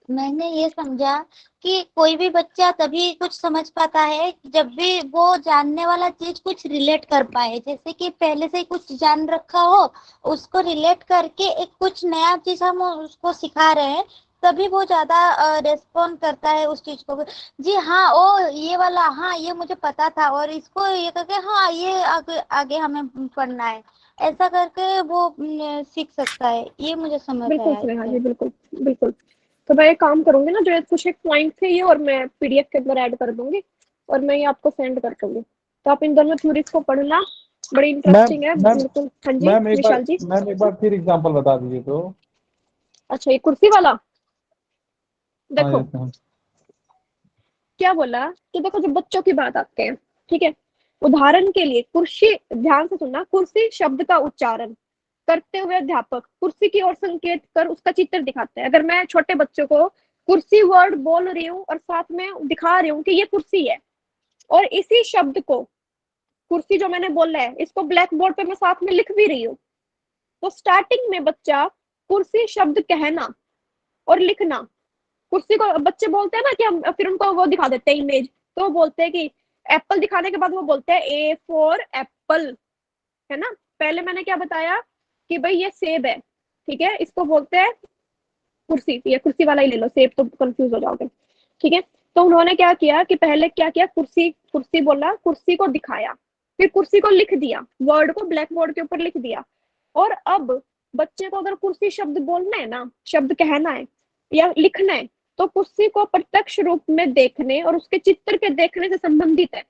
मैंने ये समझा कि कोई भी बच्चा तभी कुछ समझ पाता है जब भी वो जानने वाला चीज कुछ रिलेट कर पाए, जैसे कि पहले से ही कुछ जान रखा हो, उसको रिलेट करके एक कुछ नया चीज हम उसको सिखा रहे हैं, तभी वो ज्यादा रेस्पॉन्ड करता है उस चीज को। जी हाँ, ओ ये वाला, हाँ ये मुझे पता था, और इसको ये करके हाँ ये आगे आगे हमें पढ़ना है, ऐसा करके वो सीख सकता है। ये मुझे समझ बिल्कुल आया स्नेहा जी, इससे। बिल्कुल बिल्कुल। तो मैं एक काम करूंगी ना, जो ये कुछ एक पॉइंट थे ये, और मैं पीडीएफ के अंदर ऐड कर दूंगी और मैं ये आपको सेंड कर दूंगी, तो आप इन दोनों थ्योरीज को पढ़ना, बड़ी मैम इंटरेस्टिंग है मैम बिल्कुल। हाँ जी मैम विशाल जी। एक बार फिर एग्जांपल बता दीजिए तो। अच्छा ये कुर्सी वाला, हाँ देखो यस मैम। क्या बोला कि देखो जब बच्चों की बात आते हैं, ठीक है, उदाहरण के लिए कुर्सी, ध्यान से सुनना, कुर्सी शब्द का उच्चारण करते हुए अध्यापक कुर्सी की ओर संकेत कर उसका चित्र दिखाते हैं। अगर मैं छोटे बच्चों को कुर्सी वर्ड बोल रही हूँ और साथ में दिखा रही हूँ कि ये कुर्सी है, और इसी शब्द को, कुर्सी जो मैंने बोला है, इसको ब्लैक बोर्ड पे मैं साथ में लिख भी रही हूँ, तो स्टार्टिंग में बच्चा कुर्सी शब्द कहना और लिखना, कुर्सी को बच्चे बोलते हैं ना कि हम फिर उनको वो दिखा देते हैं इमेज, तो वो बोलते हैं कि एप्पल दिखाने के बाद वो बोलते हैं ए फॉर एप्पल, है ना। पहले मैंने क्या बताया कि भाई ये सेब है, ठीक है, इसको बोलते हैं कुर्सी, ये कुर्सी वाला ही ले लो, सेब तो कंफ्यूज हो जाओगे, ठीक है। तो उन्होंने क्या किया कि पहले क्या किया, कुर्सी कुर्सी बोला, कुर्सी को दिखाया, फिर कुर्सी को लिख दिया, वर्ड को ब्लैक बोर्ड के ऊपर लिख दिया। और अब बच्चे को अगर कुर्सी शब्द बोलना है ना, शब्द कहना है या लिखना है, तो कुर्सी को प्रत्यक्ष रूप में देखने और उसके चित्र के देखने से संबंधित है।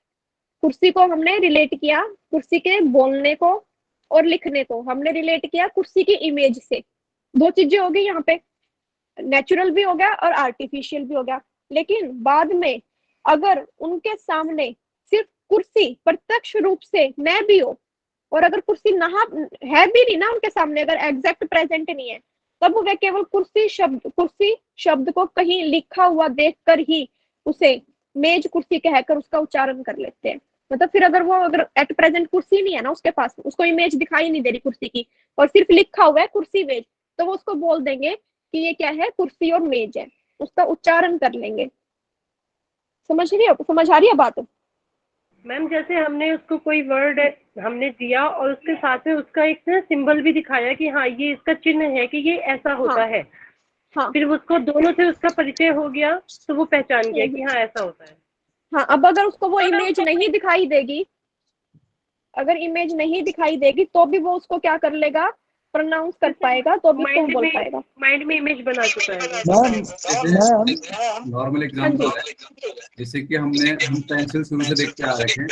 कुर्सी को हमने रिलेट किया, कुर्सी के बोलने को और लिखने को हमने रिलेट किया कुर्सी की इमेज से। दो चीजें हो गई यहाँ पे, नेचुरल भी हो गया और आर्टिफिशियल भी हो गया। लेकिन बाद में अगर उनके सामने सिर्फ कुर्सी प्रत्यक्ष रूप से न भी हो, और अगर कुर्सी नहा है भी नहीं ना उनके सामने, अगर एग्जैक्ट प्रेजेंट नहीं है, तब वे केवल कुर्सी शब्द को कहीं लिखा हुआ देखकर ही उसे मेज कुर्सी कहकर उसका उच्चारण कर लेते हैं। मतलब फिर अगर वो, अगर एट प्रेजेंट कुर्सी नहीं है ना उसके पास, उसको इमेज दिखाई नहीं दे रही कुर्सी की, और सिर्फ लिखा हुआ है कुर्सी मेज, तो वो उसको बोल देंगे कि ये क्या है, कुर्सी और मेज है, उसका उच्चारण कर लेंगे। समझ आ रही है बात। मैम जैसे हमने उसको कोई वर्ड हमने दिया और उसके साथ में उसका एक ना सिंबल भी दिखाया कि हाँ ये इसका चिन्ह है कि ये ऐसा होता हाँ है, हाँ फिर उसको दोनों से उसका परिचय हो गया, तो वो पहचान गया कि हम्म, हाँ ऐसा होता है। हाँ। अब अगर उसको वो इमेज नहीं दिखाई देगी, अगर इमेज नहीं दिखाई देगी तो भी वो उसको क्या कर लेगा, प्रोनाउंस कर पाएगा, तो भी उसको बोल पाएगा। माइंड में इमेज बना चुका है वो। मैम मैम नॉर्मल हाँ जी एग्जांपल है, जैसे कि हम पेंसिल शुरू से देखते आ रहे थे,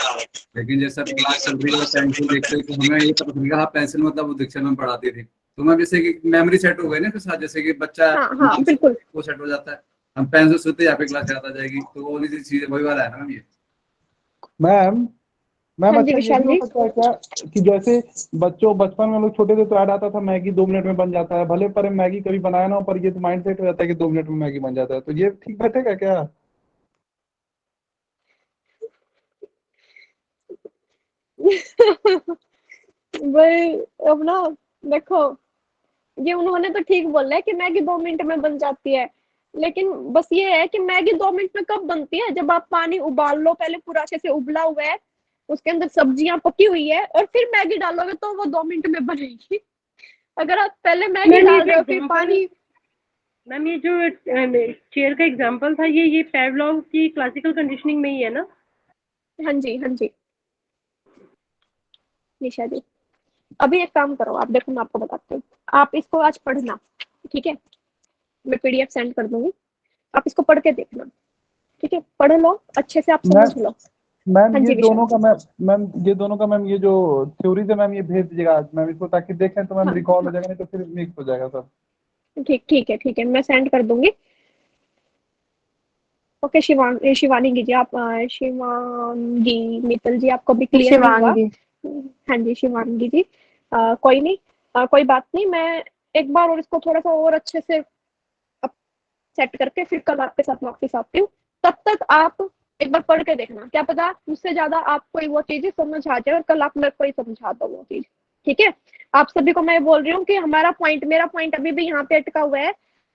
लेकिन जैसे अब क्लास चल रही है पेंसिल देखते हैं तो हमें ये पता चल गया हाँ पेंसिल मतलब वो डिक्शन में पढ़ाती थी, तो मैं जैसे कि मेमोरी सेट हो गई ना के साथ, जैसे कि बच्चा हाँ हाँ नाम से बिल्कुल। वो सेट हो जाता है, हम पेंसिल सुनते यहाँ पे क्लास याद आ जाएगी, तो वो वाली चीज वही वाला है ना ये। मैम मैम हाँ जी अच्छा ये विशाल भी हो जी। सकता है क्या कि जैसे बचपन में लोग छोटे थे तो ऐड आता था मैगी 2 मिनट में बन जाता है, भले पर मैगी कभी बनाया ना हो, पर ये तो माइंड सेट हो जाता है कि 2 मिनट में मैगी बन जाता है, तो ये ठीक बैठेगा क्या? भाई अब ना देखो, ये उन्होंने तो ठीक बोला है कि मैगी 2 मिनट में बन जाती है, लेकिन बस ये है कि मैगी 2 मिनट में कब बनती है, जब आप पानी उबाल लो, पहले पूरा अच्छे से उबला हुआ है, उसके अंदर सब्जियां पकी हुई है, और फिर मैगी डालोगे तो वो 2 मिनट में बनेगी। अगर आप पहले मैगी मैम ये डाल जो रहे हो फिर एग्जांपल, पानी। मैम ये जो चेयर का एग्जांपल था, ये पेवलोव की क्लासिकल कंडीशनिंग में ही है ना? हाँ जी हाँ जी निशा जी। अभी एक काम करो आप, देखो मैं आपको बताती हूँ, आप इसको आज पढ़ना, ठीक है, मैं पीडीएफ सेंड कर दूंगी, आप इसको पढ़ के देखना, ठीक है, पढ़ लो अच्छे से, आप समझ मैम लो। मैम हाँ ये जी विशाल दोनों का जी। मैम ये दोनों का मैम ये जो थ्योरीज है मैम ये भेज दीजिएगा आज मैम इसको, ताकि देखें तो मैम हाँ रिकॉल हो हाँ जाएगा, नहीं तो फिर मिक्स हो जाएगा सब। ठीक है मैं सेंड कर दूंगी। ओके शिवानी जी, आप शिवांगी मित्तल जी, आपको भी क्लियर नहीं हुआ, शिवांगी। हाँ जी शिवांगी जी, कोई नहीं, कोई बात नहीं, मैं एक बार और इसको थोड़ा सा और अच्छे से सेट करके फिर कल आपके साथ वापस आती हूँ। तब तक आप एक बार पढ़ के देखना, क्या पता मुझसे ज्यादा आपको वो चीजें समझ आ जाए और कल आप मेरे को ही समझा दो वो चीज। ठीक है, आप सभी को मैं बोल रही हूँ कि मेरा पॉइंट अभी भी यहाँ पे अटका हुआ है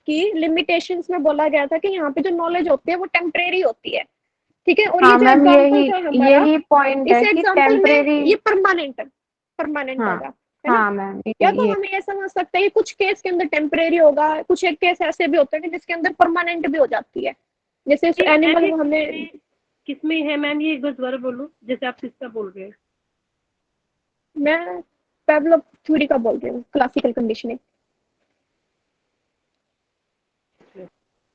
कि लिमिटेशंस में बोला गया था कि यहाँ पे जो नॉलेज होती है वो टेम्परेरी होती है। ठीक है, और ये हाँ जो मैम, एग्जाम्पल यही था हमारा, यही पॉइंट इस है कि एग्जाम्पल में टेम्परेरी। ये परमानेंट हाँ होगा, है ना। हाँ मैम, या तो ये हम ये समझ सकते हैं कि कुछ केस के अंदर टेम्परेरी होगा, कुछ एक केस ऐसे भी होते हैं कि जिसके अंदर परमानेंट भी हो जाती है, जैसे ये मैम एनिमल ये हमें। किसमें है मैम, ये एक बार दोबारा बोलो, जैसे आप किसका बोल रहे हैं? मैं पेवलोव थ्योरी का बोल रही हूँ, क्लासिकल कंडीशनिंग।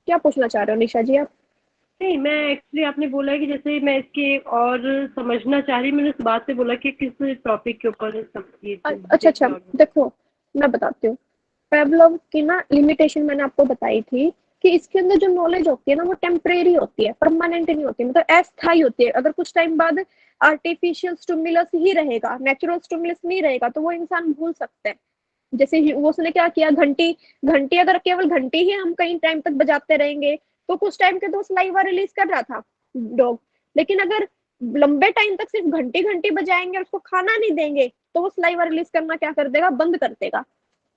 क्या पूछना चाह रहे हो निशा जी आप? नहीं, मैं एक्चुअली आपने बोला है कि जैसे मैं इसके और समझना चाह रही, मैंने उस बात से बोला कि किस टॉपिक के ऊपर सब ये अच्छा अच्छा, देखना और देखो मैं बताती हूँ। पेवलोव की ना लिमिटेशन मैंने आपको बताई थी कि इसके अंदर जो नॉलेज होती है ना वो टेम्परेरी होती है, परमानेंट नहीं होती, मतलब अस्थायी होती है। अगर कुछ टाइम बाद आर्टिफिशियल स्टिमुलस ही रहेगा, नेचुरल स्टिमुलस नहीं रहेगा, तो वो इंसान भूल सकता है। जैसे वो उसने क्या किया, घंटी घंटी अगर केवल घंटी ही हम कहीं टाइम तक बजाते रहेंगे तो कुछ टाइम के तो सलाइवा रिलीज कर रहा था डॉग, लेकिन अगर लंबे टाइम तक सिर्फ घंटी घंटी बजाएंगे और उसको खाना नहीं देंगे तो वो सलाइवा रिलीज करना क्या कर देगा, बंद कर देगा।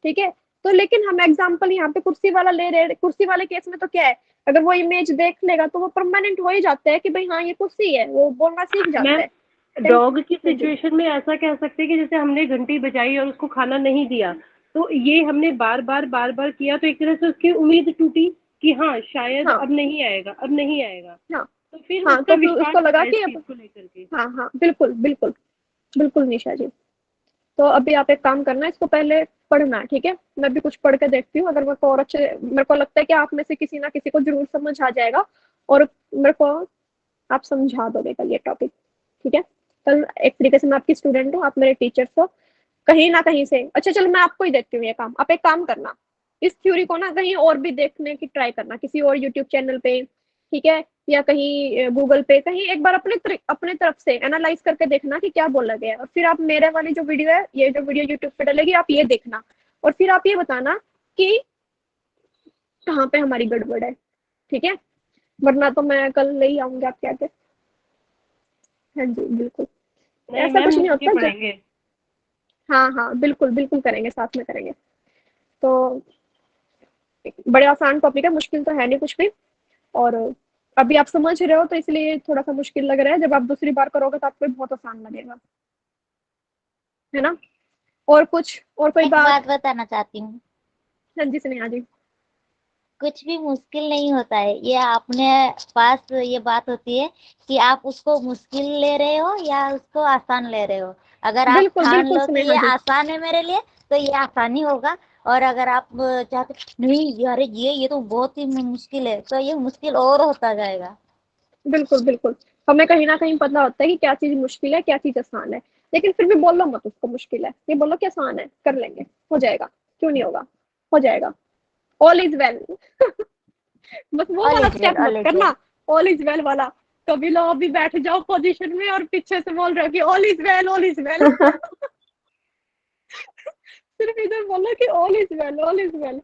ठीक है, तो लेकिन हम एग्जाम्पल यहाँ पे कुर्सी वाला ले रहे हैं, कुर्सी वाले केस में तो क्या है, अगर वो इमेज देख लेगा तो वो परमानेंट हो ही जाता है कि भाई हाँ ये कुर्सी है, वो बोलना सीख जाता मैम है। डॉग की हाँ जी, सिचुएशन में ऐसा कह सकते हैं कि जैसे हमने घंटी बजाई और उसको खाना नहीं दिया, तो ये हमने बार बार किया, तो एक तरह से उसकी उम्मीद टूटी कि हाँ शायद हाँ अब नहीं आएगा, अब नहीं आएगा, हाँ तो फिर हाँ, उसका तो फिर विश्वास उसको लगा उठा इस कि चीज अब, को लेकर के। हाँ हाँ बिल्कुल बिल्कुल बिल्कुल निशा जी। तो अभी आप एक काम करना, इसको पहले पढ़ना, ठीक है, मैं भी कुछ पढ़ के देखती हूँ, अगर मेरे को और अच्छे, मेरे को लगता है कि आप में से किसी ना किसी को जरूर समझ आ जाएगा और मेरे को आप समझा दोगे कल ये टॉपिक। ठीक है, कल एक तरीके से मैं आपकी स्टूडेंट हूँ, आप मेरे टीचर्स हो कहीं ना कहीं से। अच्छा चलो मैं आपको ही देखती हूँ ये काम, आप एक काम करना, इस थ्योरी को ना कहीं और भी देखने की ट्राई करना, किसी और यूट्यूब चैनल पे, ठीक है, या कहीं गूगल पे, कहीं एक बार अपने तरफ से एनालाइज करके देखना कि क्या बोला गया है, और फिर आप मेरे वाली जो वीडियो है, ये जो वीडियो यूट्यूब पे डलेगी, आप ये देखना और फिर आप ये बताना कि कहाँ पे हमारी गड़बड़ है। ठीक है, वरना तो मैं कल ले ही आऊंगी आपके आगे। हाँ जी बिल्कुल, नहीं ऐसा मैम, कुछ नहीं मिलके होता जब, पढ़ेंगे। हाँ हाँ बिल्कुल बिल्कुल करेंगे, साथ में करेंगे। तो बड़े आसान टॉपिक है, मुश्किल तो है नहीं कुछ भी, और अभी आप समझ रहे हो तो इसलिए थोड़ा सा मुश्किल लग रहा है, जब आप दूसरी बार करोगे तो आपको बहुत आसान लगेगा, है ना। और कुछ और कोई एक बात? बात बताना चाहती हूँ, हाँ जी स्नेहा जी। कुछ भी मुश्किल नहीं होता है। ये अपने पास ये बात होती है कि आप उसको मुश्किल ले रहे हो या उसको आसान ले रहे हो। अगर आप बिल्कुल ठान बिल्कुल लो कि स्नेहा ये जी, आसान है मेरे लिए, तो ये आसानी होगा। और अगर आप चाहते नहीं यार ये तो बहुत ही मुश्किल है, तो ये मुश्किल और होता जाएगा। बिल्कुल बिल्कुल, हमें कहीं ना कहीं पता होता है कि क्या चीज मुश्किल है क्या चीज आसान है, लेकिन फिर भी बोलो मत उसको मुश्किल है, ये बोलो कि आसान है, कर लेंगे, हो जाएगा, क्यों नहीं होगा, हो जाएगा, ऑल इज वेल। बस वो ऑल वाला इज वेल, स्टेप ऑल मत इज वेल। करना, ऑल इज वेल वाला। कभी लो अभी बैठ जाओ पोजीशन में और पीछे से बोल रहे हो कि all is well, all is well. सिर्फ इधर बोलो कि all is well, all is well.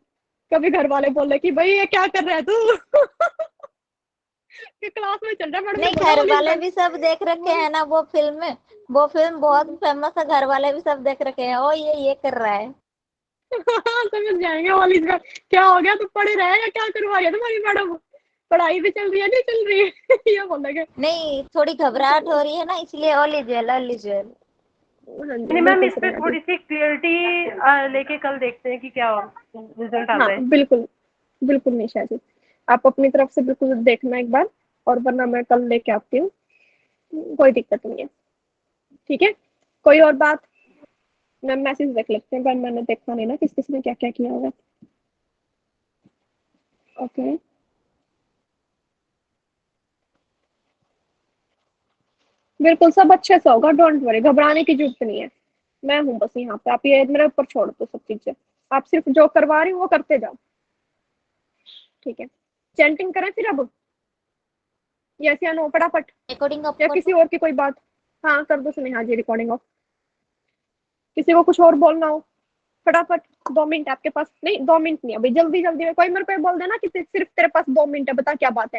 कभी घर वाले बोले कि भाई ये क्या कर रहा है तू? कि क्लास में चल रहा है, मैडम ने नहीं, बोला घर ऑल इज वाले वेल। भी सब देख रखे हैं ना वो फिल्म। वो फिल्म बहुत फेमस है, घर वाले भी सब देख रखे हैं। ओ ये कर रहा है। समझ जाएंगे ऑल इज वेल। क्या हो गया, तू पढ़े रहेगा, क्या करवा रही है तुम्हारी मैडम, पढ़ाई भी चल रही है नहीं चल रही है? ये बोलेंगे। नहीं, थोड़ी घबराहट हो रही है ना, इसलिए all is well, all is well. हाँ जी नहीं मैम, बिल्कुल इस पे स्नेहा जी। थोड़ी सी क्लियरिटी लेके कल देखते हैं कि क्या रिजल्ट हाँ आता है। बिल्कुल बिल्कुल निशा जी, आप अपनी तरफ से बिल्कुल देखना एक बार, और वरना मैं कल लेके आती हूँ, कोई दिक्कत नहीं है। ठीक है, कोई और बात? मैं मैसेज देख लेते हैं, पर मैंने देखा नहीं ना किस किस ने क्या क्या किया होगा। ओके, बिल्कुल सब अच्छे से होगा, डोंट वरी, घबराने की जरूरत नहीं है। मैं हूँ बस यहाँ पे, आप ये मेरे ऊपर छोड़ दो सब चीजें, आप सिर्फ जो करवा रही हो वो करते जाओ। ठीक है, चैंटिंग करें फिर अब, यस या नो फटाफट, रिकॉर्डिंग ऑफ या कर किसी दूं? और की कोई बात? हाँ कर दो स्नेहा जी रिकॉर्डिंग ऑफ। किसी को कुछ और बोलना हो फटाफट 2 मिनट आपके पास, नहीं 2 मिनट नहीं, अभी जल्दी जल्दी में कोई मेरे को ये बोल देना कि सिर्फ तेरे पास 2 मिनट है, बता क्या बात है,